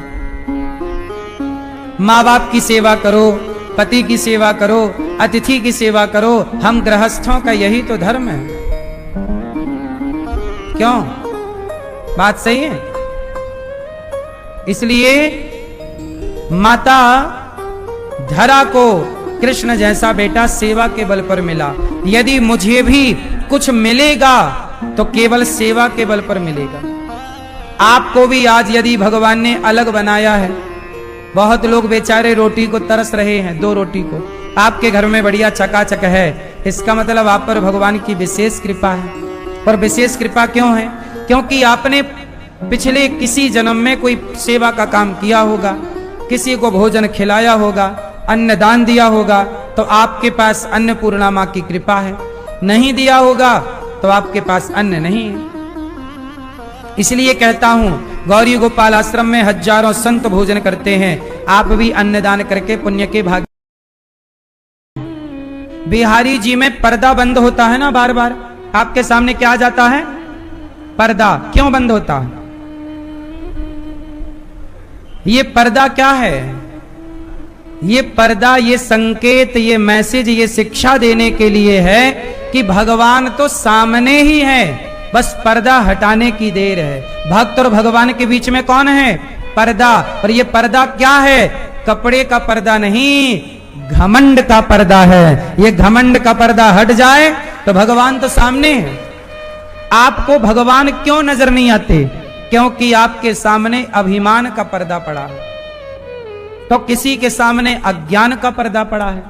माँ बाप की सेवा करो, पति की सेवा करो, अतिथि की सेवा करो। हम गृहस्थों का यही तो धर्म है। क्यों? बात सही है। इसलिए माता धरा को कृष्ण जैसा बेटा सेवा के बल पर मिला। यदि मुझे भी कुछ मिलेगा तो केवल सेवा के बल पर मिलेगा। आपको भी आज यदि भगवान ने अलग बनाया है, बहुत लोग बेचारे रोटी को तरस रहे हैं, 2 रोटी को, आपके घर में बढ़िया चकाचक है, इसका मतलब आप पर भगवान की विशेष कृपा है। और विशेष कृपा क्यों है? क्योंकि आपने पिछले किसी जन्म में कोई सेवा का काम किया होगा, किसी को भोजन खिलाया होगा, अन्न दान दिया होगा, तो आपके पास अन्नपूर्णा मां की कृपा है। नहीं दिया होगा तो आपके पास अन्न नहीं है। इसलिए कहता हूं, गौरी गोपाल आश्रम में हजारों संत भोजन करते हैं, आप भी अन्नदान करके पुण्य के भाग। बिहारी जी में पर्दा बंद होता है ना, बार बार आपके सामने क्या आ जाता है? पर्दा। क्यों बंद होता है? ये पर्दा क्या है? ये पर्दा, ये संकेत, ये मैसेज, ये शिक्षा देने के लिए है कि भगवान तो सामने ही है, बस पर्दा हटाने की देर है। भक्त और भगवान के बीच में कौन है? पर्दा। और ये पर्दा क्या है? कपड़े का पर्दा नहीं, घमंड का पर्दा है। ये घमंड का पर्दा हट जाए तो भगवान तो सामने है। आपको भगवान क्यों नजर नहीं आते? क्योंकि आपके सामने अभिमान का पर्दा पड़ा है, तो किसी के सामने अज्ञान का पर्दा पड़ा है,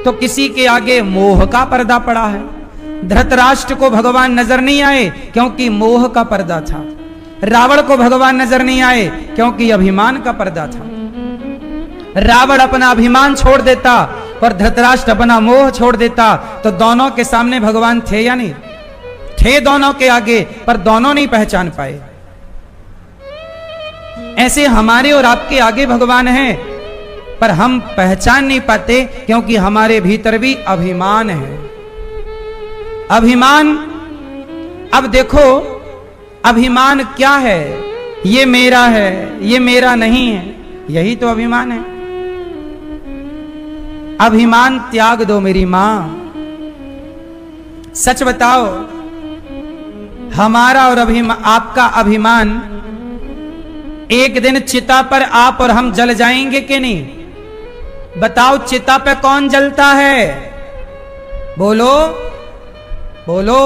तो किसी के आगे मोह का पर्दा पड़ा है। धृतराष्ट्र को भगवान नजर नहीं आए क्योंकि मोह का पर्दा था। रावण को भगवान नजर नहीं आए क्योंकि अभिमान का पर्दा था। रावण अपना अभिमान छोड़ देता और धृतराष्ट्र अपना मोह छोड़ देता तो दोनों के सामने भगवान थे या नहीं थे? दोनों के आगे, पर दोनों नहीं पहचान पाए। ऐसे हमारे और आपके आगे भगवान हैं, पर हम पहचान नहीं पाते क्योंकि हमारे भीतर भी अभिमान है। अभिमान, अब देखो अभिमान क्या है? ये मेरा है, ये मेरा नहीं है, यही तो अभिमान है। अभिमान त्याग दो मेरी मां। सच बताओ, हमारा और आपका अभिमान, एक दिन चिता पर आप और हम जल जाएंगे कि नहीं? बताओ, चिता पे कौन जलता है? बोलो। बोलो,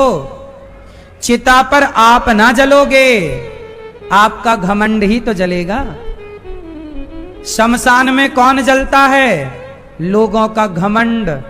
चिता पर आप ना जलोगे, आपका घमंड ही तो जलेगा। शमशान में कौन जलता है? लोगों का घमंड।